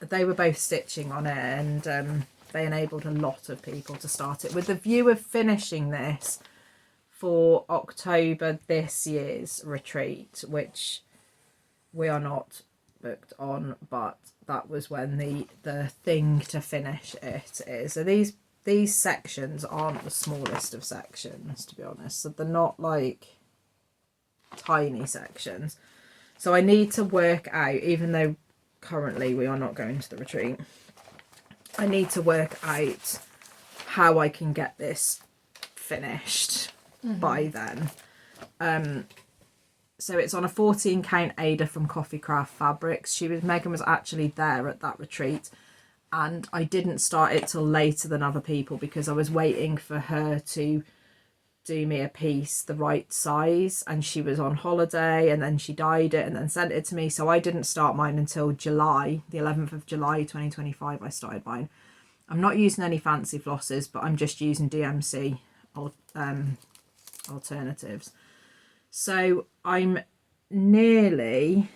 They were both stitching on it, and they enabled a lot of people to start it with the view of finishing this for October this year's retreat, which we are not booked on, but that was when the thing to finish it is. So these sections aren't the smallest of sections, to be honest. So they're not like tiny sections. So I need to work out, even though currently we are not going to the retreat, I need to work out how I can get this finished by then. So it's on a 14 count Ada from Coffee Craft Fabrics. Megan was actually there at that retreat, and I didn't start it till later than other people because I was waiting for her to do me a piece the right size, and she was on holiday, and then she dyed it and then sent it to me. So I didn't start mine until July, the 11th of July 2025 I started mine. I'm not using any fancy flosses, but I'm just using DMC alternatives. So I'm nearly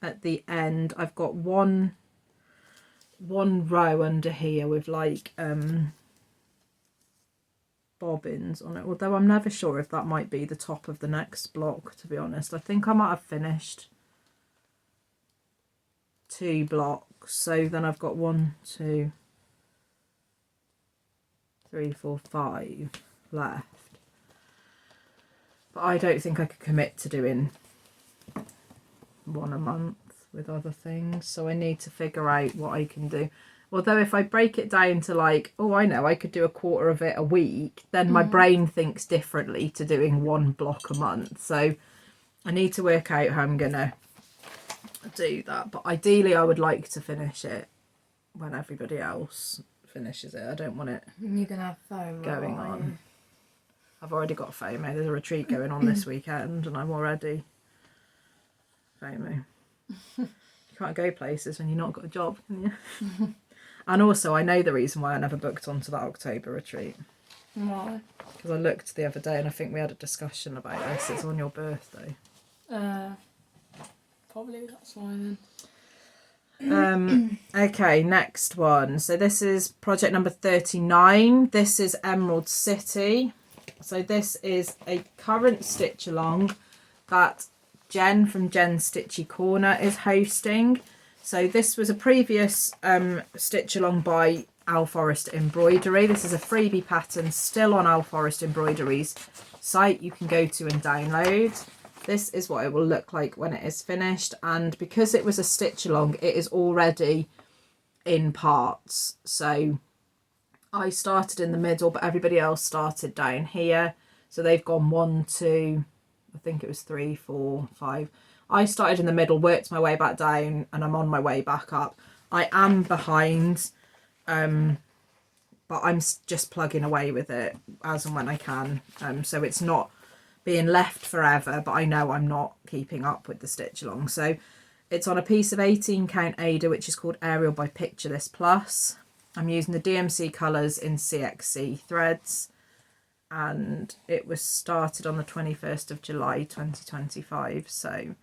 at the end. I've got one row under here with like bobbins on it, although I'm never sure if that might be the top of the next block, to be honest. I think I might have finished 2 blocks, so then I've got 1, 2, 3, 4, 5 left. But I don't think I could commit to doing 1 a month with other things, so I need to figure out what I can do. Although if I break it down to like, oh, I know, I could do a quarter of it a week, then my brain thinks differently to doing 1 block a month. So I need to work out how I'm going to do that. But ideally, I would like to finish it when everybody else finishes it. I don't want it You're going to have FOMO going on. I've already got FOMO. There's a retreat going on this weekend, and I'm already FOMO. You can't go places when you've not got a job, can you? And also, I know the reason why I never booked onto that October retreat. Why? Because I looked the other day, and I think we had a discussion about this. It's on your birthday. Probably that's why then. Okay, next one. So this is project number 39. This is Emerald City. So this is a current stitch along that Jen from Jen's Stitchy Corner is hosting. So this was a previous stitch along by Al Forest Embroidery. This is a freebie pattern still on Al Forest Embroidery's site. You can go to and download. This is what it will look like when it is finished. And because it was a stitch along, it is already in parts. So I started in the middle, but everybody else started down here. So they've gone 1, 2, I think it was 3, 4, 5. I started in the middle, worked my way back down, and I'm on my way back up. I am behind but I'm just plugging away with it as and when I can. So it's not being left forever, but I know I'm not keeping up with the stitch along. So it's on a piece of 18 count Ada, which is called Ariel by Picture This Plus. I'm using the DMC colours in CXC threads, and it was started on the 21st of July 2025. So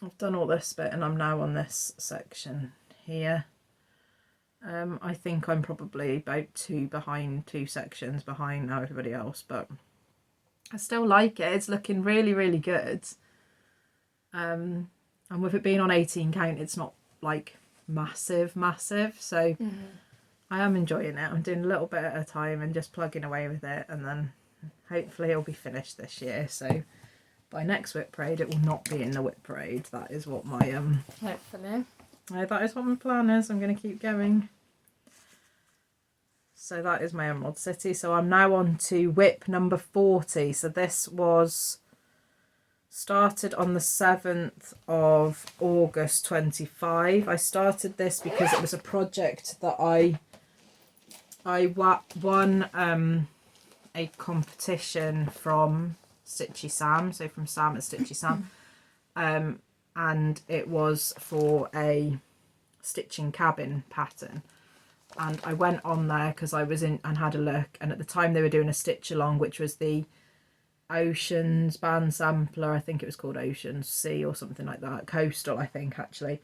I've done all this bit and I'm now on this section here. I think I'm probably about two sections behind now everybody else, but I still like it. It's looking really, really good. And with it being on 18 count, it's not like massive. So I am enjoying it. I'm doing a little bit at a time and just plugging away with it, and then hopefully it'll be finished this year. So by next WIP parade, it will not be in the WIP parade. That is what my hopefully. That is what my plan is. I'm going to keep going. So that is my Emerald City. So I'm now on to WIP number 40. So this was started on the 7th of August 25. I started this because it was a project that I won a competition from Stitchy Sam, so from Sam at Stitchy Sam, and it was for a stitching cabin pattern, and I went on there because I was in and had a look, and at the time they were doing a stitch along, which was the Oceans band sampler. I think it was called Oceans Sea or something like that, Coastal I think actually,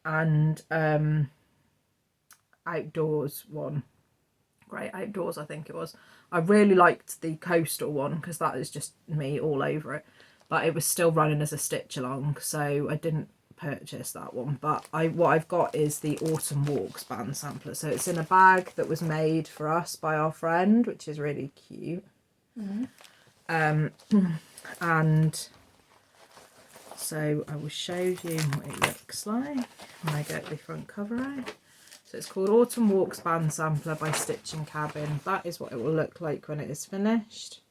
and Outdoors one, Great Outdoors I think it was. I really liked the Coastal one because that is just me all over it, but it was still running as a stitch along, so I didn't purchase that one. But what I've got is the Autumn Walks band sampler, so it's in a bag that was made for us by our friend, which is really cute. And so I will show you what it looks like when I get the front cover out. So it's called Autumn Walks Band Sampler by Stitching Cabin. That is what it will look like when it is finished.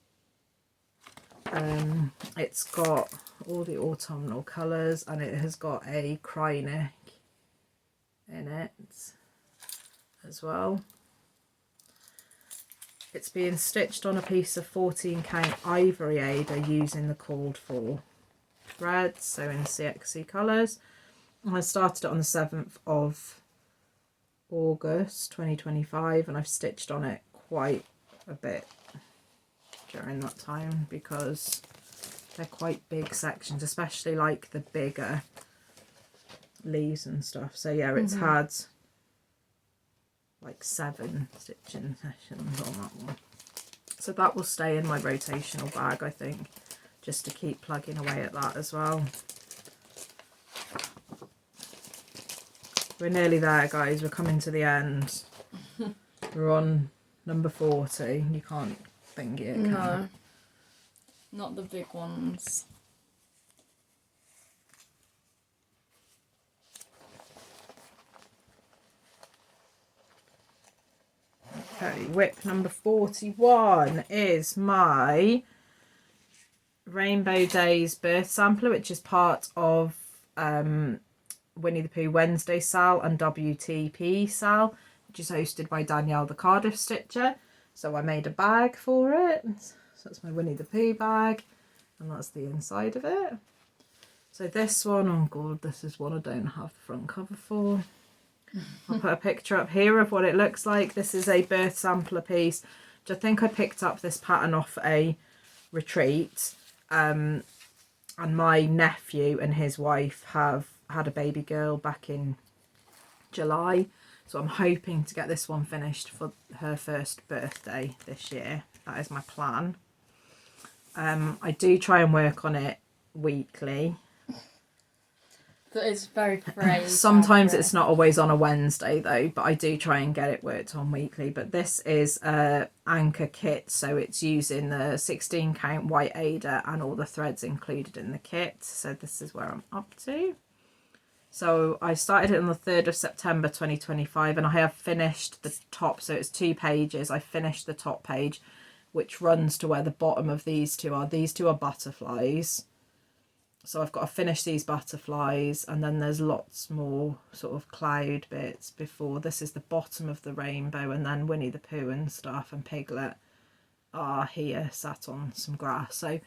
It's got all the autumnal colours, and it has got a cry neck in it as well. It's being stitched on a piece of 14 count ivory Ada using the called for threads, so in CXC colours. And I started it on the 7th of August 2025, and I've stitched on it quite a bit during that time because they're quite big sections, especially like the bigger leaves and stuff. So yeah, it's had like 7 stitching sessions on that one, so that will stay in my rotational bag, I think, just to keep plugging away at that as well. We're nearly there, guys. We're coming to the end. We're on number 40. You can't think it, can No, not the big ones. Okay, WIP number 41 is my Rainbow Days birth sampler, which is part of Winnie the Pooh Wednesday Sal and WTP Sal, which is hosted by Danielle the Cardiff Stitcher. So I made a bag for it. So that's my Winnie the Pooh bag, and that's the inside of it. So this one, oh god, this is one I don't have the front cover for. I'll put a picture up here of what it looks like. This is a birth sampler piece, which I think I picked up this pattern off a retreat. And my nephew and his wife have had a baby girl back in July. So I'm hoping to get this one finished for her first birthday this year. That is my plan. I do try and work on it weekly. That is very brave. Sometimes it's not always on a Wednesday though, but I do try and get it worked on weekly. But this is a anchor kit, so it's using the 16 count white Ada and all the threads included in the kit. So this is where I'm up to. So I started it on the 3rd of September 2025, and I have finished the top, so it's 2 pages. I finished the top page, which runs to where the bottom of these two are. These two are butterflies. So I've got to finish these butterflies, and then there's lots more sort of cloud bits before. This is the bottom of the rainbow, and then Winnie the Pooh and stuff and Piglet are here sat on some grass. So,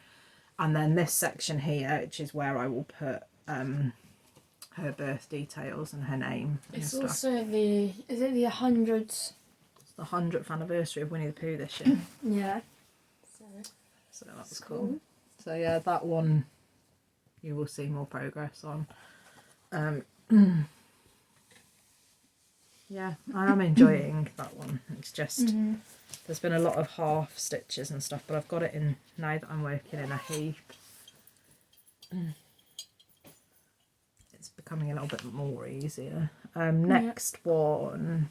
and then this section here, which is where I will put her birth details and her name and It's stuff. also is it the 100th? It's the 100th anniversary of Winnie the Pooh this year. Yeah. So that's cool. So yeah, that one you will see more progress on. Yeah, I am enjoying that one. It's just there's been a lot of half stitches and stuff, but I've got it in now that I'm working in a heap. It's becoming a little bit more easier. Next one.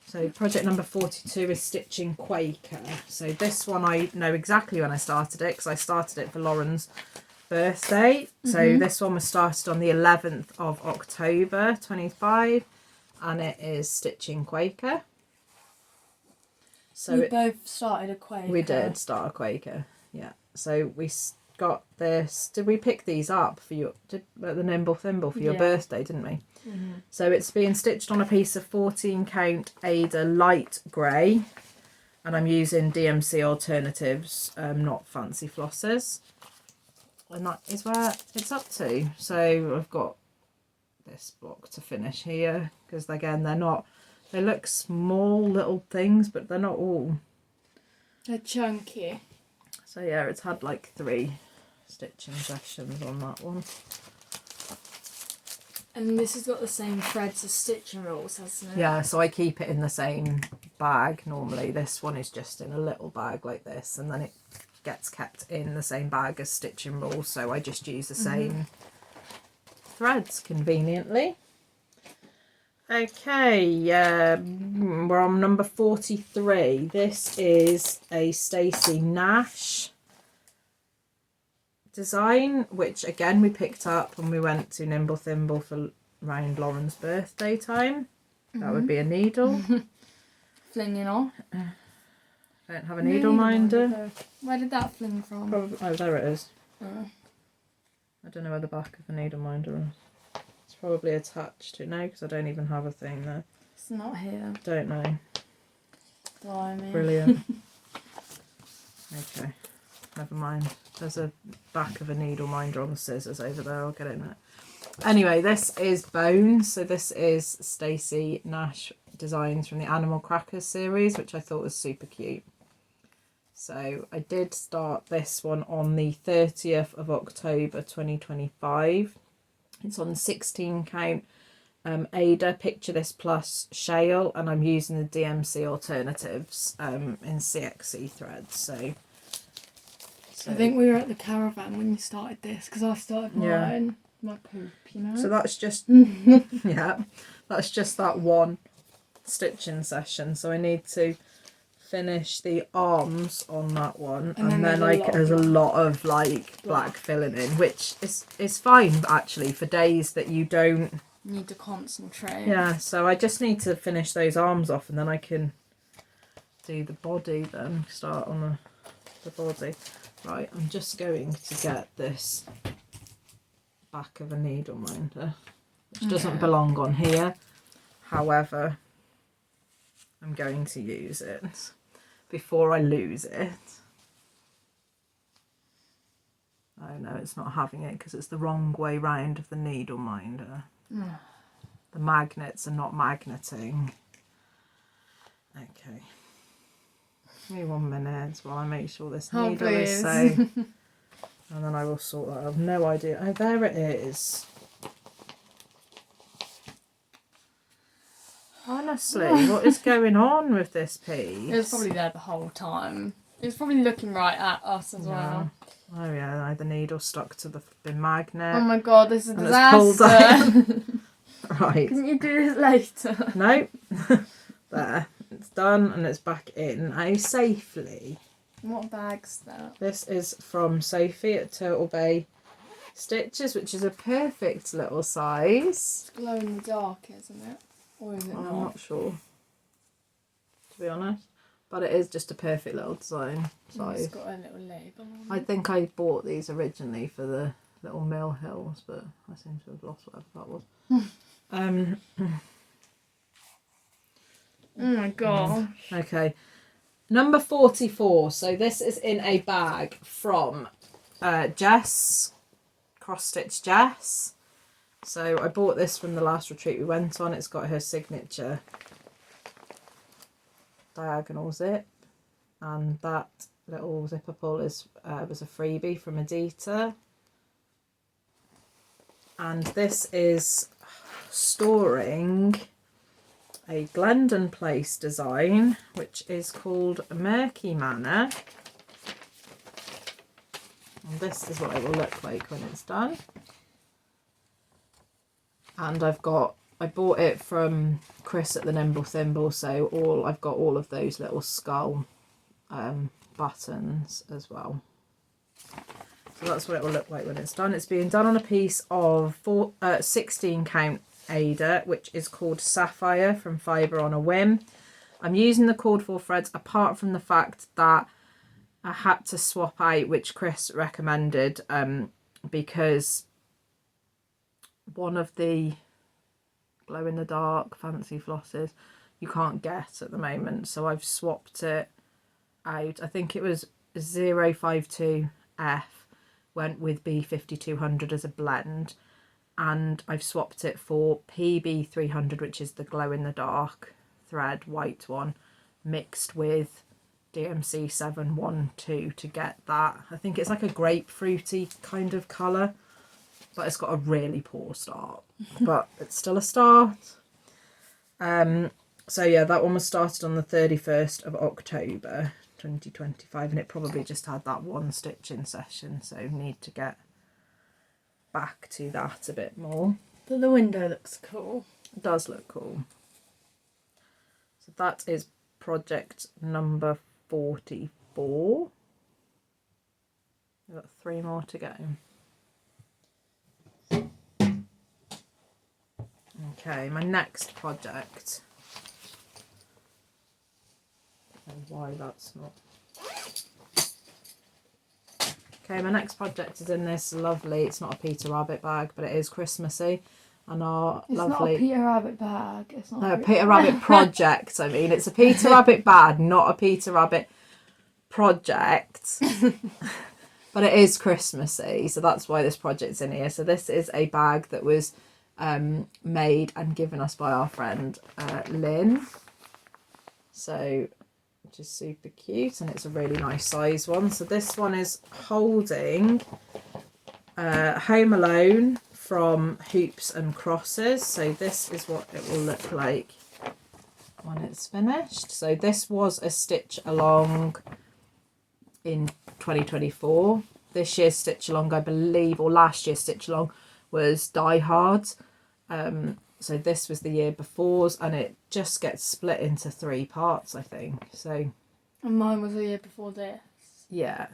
So project number 42 is Stitching Quaker. So this one I know exactly when I started it, because I started it for Lauren's birthday. So this one was started on the 11th of October 25, and it is Stitching Quaker. So we both started a Quaker. We did start a Quaker, yeah. So we got this. Did we pick these up for you at the Nimble Thimble for your birthday, didn't we? So it's being stitched on a piece of 14 count Ada light grey, and I'm using DMC alternatives, not fancy flossers. And that is where it's up to. So I've got this block to finish here, because again they look small little things, but they're not all. They're chunky. So yeah, it's had like 3 stitching sessions on that one. And this has got the same threads as stitching rules, hasn't it? Yeah, so I keep it in the same bag normally. This one is just in a little bag like this, and then it gets kept in the same bag as stitching rules, so I just use the same threads conveniently. Okay, we're on number 43. This is a Stacey Nash design, which again we picked up when we went to Nimble Thimble for around Lauren's birthday time. That would be a needle. Flinging off. I don't have a needle minder. Where did that fling from? Probably, oh, there it is. Oh. I don't know where the back of the needle minder is. It's probably attached to now, because I don't even have a thing there. It's not here. Don't know. Blimey. Brilliant. Okay, never mind. There's a back of a needle minder on the scissors over there. I'll get it in there. Anyway, this is Bones. So this is Stacey Nash designs from the Animal Crackers series, which I thought was super cute. So I did start this one on the 30th of October 2025. It's on 16 count Ada Picture This Plus Shale, and I'm using the DMC alternatives in CXC threads. So I think we were at the caravan when you started this, because I started mine. My poop, you know. So that's just yeah, that's just that one stitching session. So I need to finish the arms on that one, and then there's a lot of like black filling in, which is fine actually for days that you don't need to concentrate. Yeah, so I just need to finish those arms off, and then I can do the body. Then start on the body. Right, I'm just going to get this back of a needle minder, which doesn't belong on here. However, I'm going to use it before I lose it. Oh no, it's not having it because it's the wrong way round of the needle minder. The magnets are not magneting. Okay. Give me 1 minute while I make sure this needle is safe. And then I will sort that. I have no idea. Oh, there it is. Honestly, what is going on with this piece? It was probably there the whole time. It was probably looking right at us as well. Oh yeah, the needle stuck to the magnet. Oh my god, this is a and disaster. It's pulled out. Right. Can you do this later? No. There. It's done and it's back in safely. What bag's that? This is from Sophie at Turtle Bay Stitches, which is a perfect little size. It's glow in the dark, isn't it? Or is it not? I'm not sure, to be honest. But it is just a perfect little design size. It's got a little label on I it. think I bought these originally for the little Mill Hills, but I seem to have lost whatever that was. Oh my god. Okay, number 44. So this is in a bag from Jess, Cross Stitch Jess. So I bought this from the last retreat we went on. It's got her signature diagonal zip, and that little zipper pull is was a freebie from Adita. And this is storing a Glendon Place design, which is called Murky Manor. And this is what it will look like when it's done. And I bought it from Chris at the Nimble Thimble, so I've got all of those little skull buttons as well. So that's what it will look like when it's done. It's being done on a piece of 16 count Ada, which is called Sapphire from Fibre on a Whim. I'm using the cord 4 threads, apart from the fact that I had to swap out, which Chris recommended, because one of the glow in the dark fancy flosses you can't get at the moment, so I've swapped it out. I think it was 052F went with B5200 as a blend, and I've swapped it for PB300, which is the glow in the dark thread white one, mixed with DMC 712 to get that. I think it's like a grapefruity kind of colour, but it's got a really poor start, but it's still a start. So yeah, that one was started on the 31st of October 2025, and it probably just had that one stitching session, so need to get back to that a bit more. But the window looks cool. It does look cool. So that is project number 44. We've got 3 more to go. Okay, my next project. I don't know why that's not. Okay, my next project is in this lovely, it's not a Peter Rabbit bag, but it is Christmassy. And our It's lovely... not a Peter Rabbit bag. It's not a Peter Rabbit project, I mean. It's a Peter Rabbit bag, not a Peter Rabbit project. But it is Christmassy, so that's why this project's in here. So this is a bag that was made and given us by our friend Lynn. So, which is super cute, and it's a really nice size one. So this one is holding Home Alone from Hoops and Crosses. So this is what it will look like when it's finished. So this was a stitch along in 2024. This year's stitch along, I believe, or last year's stitch along was Die Hard. So this was the year before's, and it just gets split into 3 parts, I think. So, and mine was the year before this. Yeah.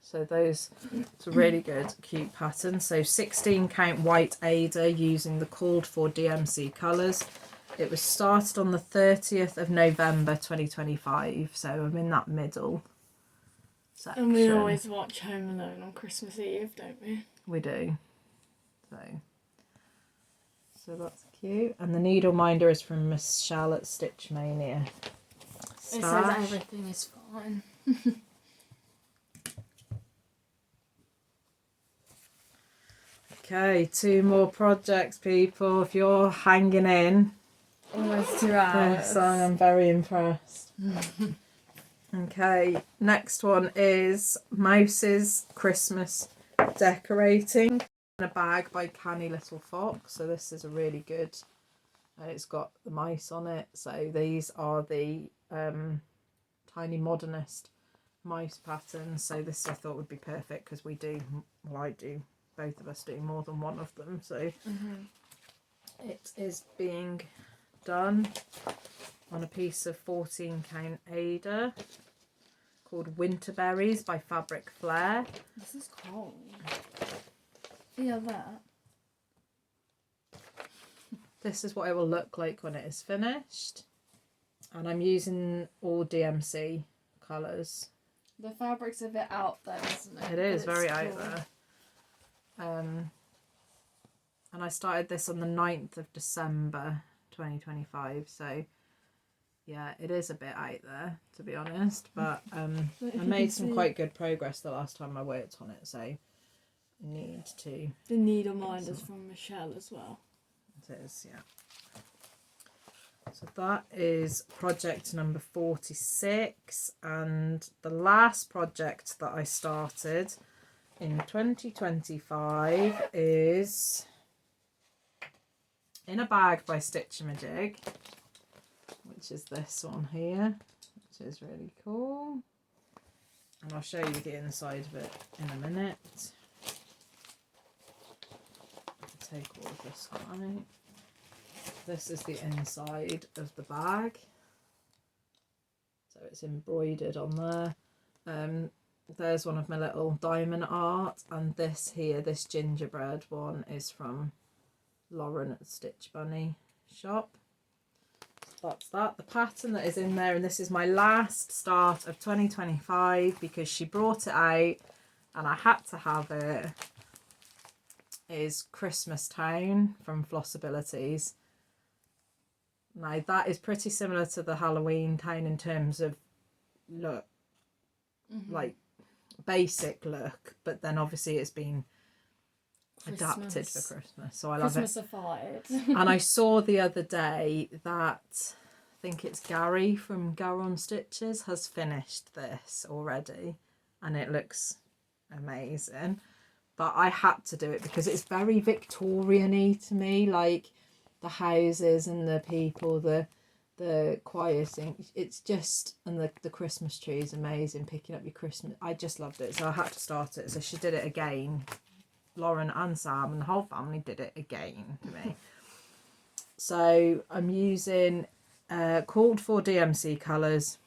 So those, it's a really good, cute pattern. So 16 count white Ada using the called for DMC colours. It was started on the 30th of November 2025. So I'm in that middle section. And we always watch Home Alone on Christmas Eve, don't we? We do. So that's cute. And the needle minder is from Miss Charlotte Stitch Mania. It says everything is fine. Okay, 2 more projects, people. If you're hanging in. Almost 2 hours. Yes, I am very impressed. Okay, next one is Mouse's Christmas Decorating. In a bag by Canny Little Fox. So this is a really good, it's got the mice on it. So these are the tiny Modernist mice patterns. So this I thought would be perfect because we do, well, I do, both of us do more than one of them. So it is being done on a piece of 14 count Ada called Winterberries by Fabric Flair. This is cold. Feel that. This is what it will look like when it is finished. And I'm using all DMC colours. The fabric's a bit out there, isn't it? It is very out there. And I started this on the 9th of December 2025, so yeah, it is a bit out there, to be honest, but I made some quite good progress the last time I worked on it, so I need to... The needle minders from Michelle as well. It is, yeah. So that is project number 46, and the last project that I started in 2025 is In a Bag by Stitchamajig, which is this one here, which is really cool. And I'll show you the inside of it in a minute. Take all of this out. This is the inside of the bag. So it's embroidered on there. There's one of my little diamond art, and this here, this gingerbread one, is from Lauren at the Stitch Bunny shop. So that's that. The pattern that is in there, and this is my last start of 2025 because she brought it out and I had to have it, is Christmas Town from Flossabilities. Now that is pretty similar to the Halloween Town in terms of look, like basic look, but then obviously it's been adapted for Christmas, so I love it. Christmasified. And I saw the other day that I think it's Gary from Garon Stitches has finished this already, and it looks amazing. But I had to do it because it's very Victorian-y to me, like the houses and the people, the quieting. It's just, and the Christmas tree is amazing, picking up your Christmas. I just loved it, so I had to start it. So she did it again. Lauren and Sam and the whole family did it again to me. So I'm using called for DMC colours.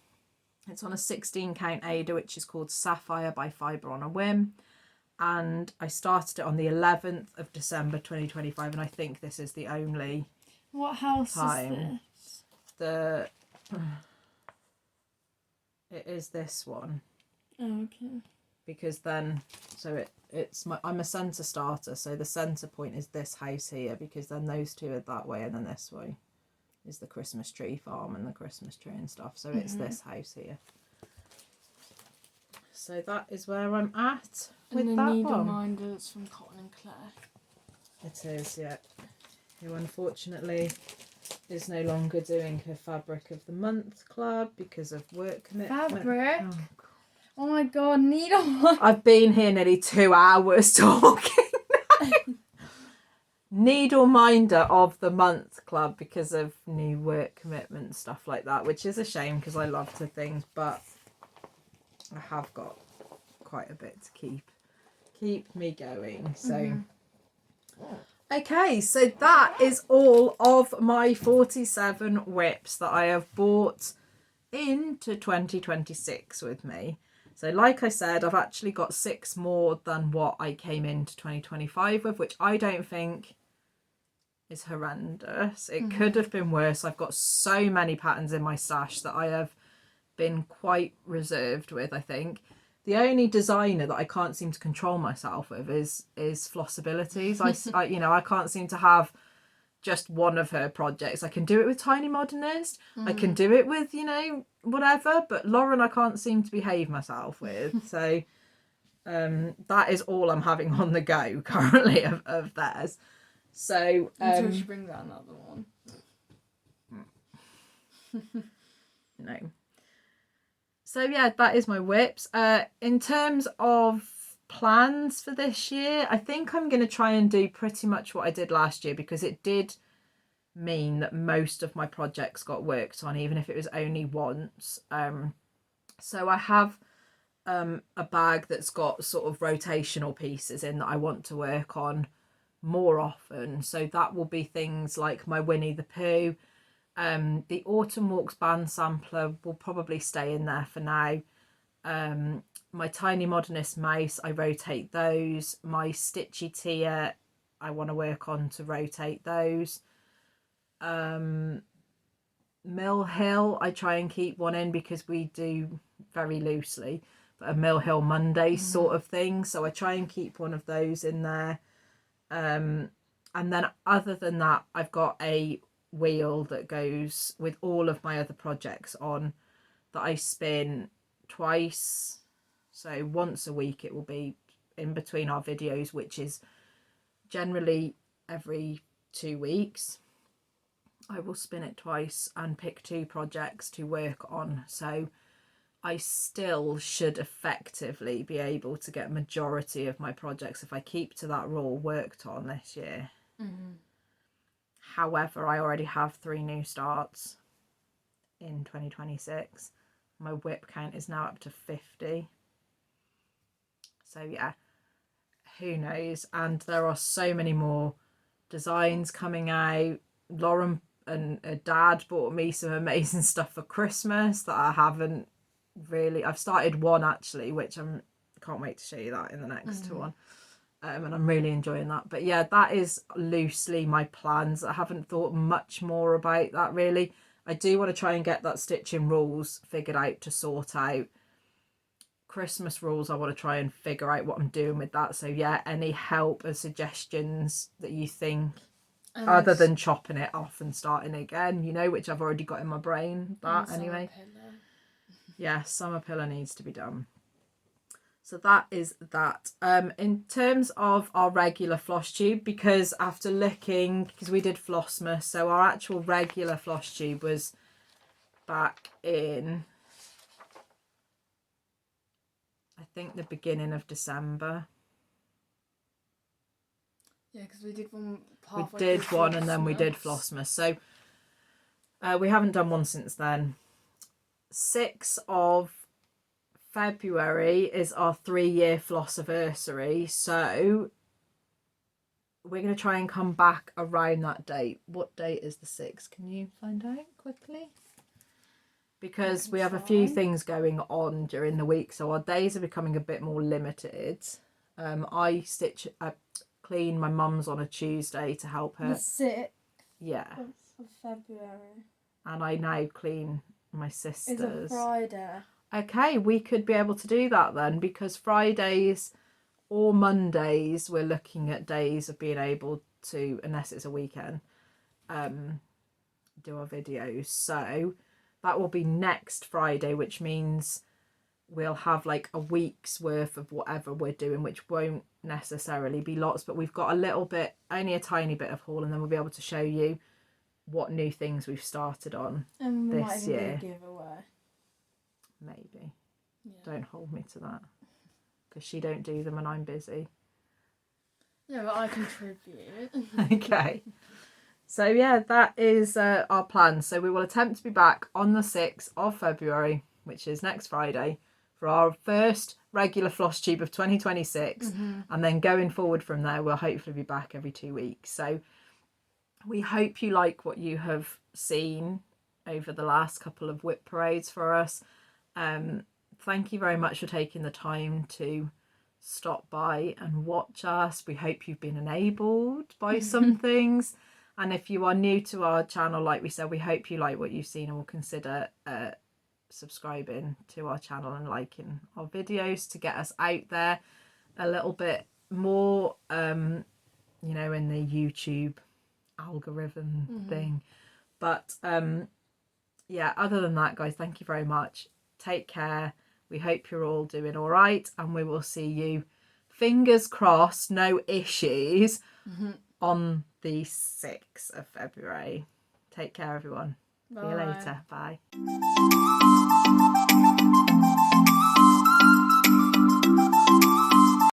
It's on a 16 count Ada, which is called Sapphire by Fibre on a Whim. And I started it on the 11th of December 2025, and I think this is the only What house time. is this? It is this one. Oh, okay. Because then, so I'm a centre starter, so the centre point is this house here, because then those two are that way, and then this way is the Christmas tree farm and the Christmas tree and stuff. So it's this house here. So that is where I'm at with and that the needle one. minders from Cotton and Claire. It is, yeah. Who unfortunately is no longer doing her Fabric of the Month club because of work commitment. Fabric? Oh, Oh my god, needle. I've been here nearly 2 hours talking. Needle Minder of the Month club because of new work commitment, stuff like that, which is a shame because I love to things, but I have got quite a bit to keep me going. So okay, so that is all of my 47 WIPs that I have bought into 2026 with me. So like I said, I've actually got 6 more than what I came into 2025 with, which I don't think is horrendous. It could have been worse. I've got so many patterns in my stash that I have been quite reserved with, I think. The only designer that I can't seem to control myself with is Flossabilities. I can't seem to have just one of her projects. I can do it with Tiny Modernist. I can do it with, whatever, but Lauren I can't seem to behave myself with. So that is all I'm having on the go currently of theirs. So Until she brings out another one. No. So yeah, that is my WIPs. In terms of plans for this year, I think I'm going to try and do pretty much what I did last year, because it did mean that most of my projects got worked on, even if it was only once. So I have a bag that's got sort of rotational pieces in that I want to work on more often. So that will be things like my Winnie the Pooh. The Autumn Walks band sampler will probably stay in there for now. My Tiny Modernist mouse, I rotate those. My Stitchy Tia, I want to work on to rotate those. Mill Hill, I try and keep one in because we do very loosely. a Mill Hill Monday sort of thing. So I try and keep one of those in there. And then other than that, I've got a wheel that goes with all of my other projects on that I spin twice. So once a week it will be in between our videos, which is generally every 2 weeks. I will spin it twice and pick 2 projects to work on. So I still should effectively be able to get majority of my projects, if I keep to that rule, worked on this year. However, I already have 3 new starts in 2026. My WIP count is now up to 50. So yeah, who knows? And there are so many more designs coming out. Lauren and Dad bought me some amazing stuff for Christmas that I haven't really... I've started one actually, which can't wait to show you that in the next one. And I'm really enjoying that. But yeah, that is loosely my plans. I haven't thought much more about that really. I do want to try and get that stitching rules figured out to sort out. Christmas rules, I want to try and figure out what I'm doing with that. So yeah, any help and suggestions that you think, other than chopping it off and starting again, you know, which I've already got in my brain, that anyway. Yeah, summer pillar needs to be done. So that is that. In terms of our regular Flosstube, because after looking, because we did Flossmas, so our actual regular Flosstube was back in, I think, the beginning of December. Yeah, because we did one We did one and then we did Flossmas. So we haven't done one since then. 6th of February is our 3-year Flossiversary. So we're going to try and come back around that date. What date is the 6th? Can you find out quickly? Because we have a few things going on during the week, so our days are becoming a bit more limited. I clean my mum's on a Tuesday to help her. The 6th Yeah. of February. And I now clean my sister's. It's a Friday. Okay, we could be able to do that then, because Fridays or Mondays we're looking at days of being able to, unless it's a weekend, do our videos. So that will be next Friday, which means we'll have like a week's worth of whatever we're doing, which won't necessarily be lots, but we've got a little bit, only a tiny bit of haul, and then we'll be able to show you what new things we've started on this year. Do a giveaway. Maybe. Yeah. Don't hold me to that, because she don't do them and I'm busy. Yeah, but I contribute. Okay. So yeah, that is our plan. So we will attempt to be back on the 6th of February, which is next Friday, for our first regular Flosstube of 2026. And then going forward from there, we'll hopefully be back every 2 weeks. So we hope you like what you have seen over the last couple of WIP parades for us. Thank you very much for taking the time to stop by and watch us. We hope you've been enabled by some things. And if you are new to our channel, like we said, we hope you like what you've seen and will consider subscribing to our channel and liking our videos to get us out there a little bit more, you know, in the YouTube algorithm thing. But yeah, other than that, guys, thank you very much. Take care. We hope you're all doing all right, and we will see you, fingers crossed, no issues, on the 6th of February. Take care, everyone. Bye. See you later. Bye.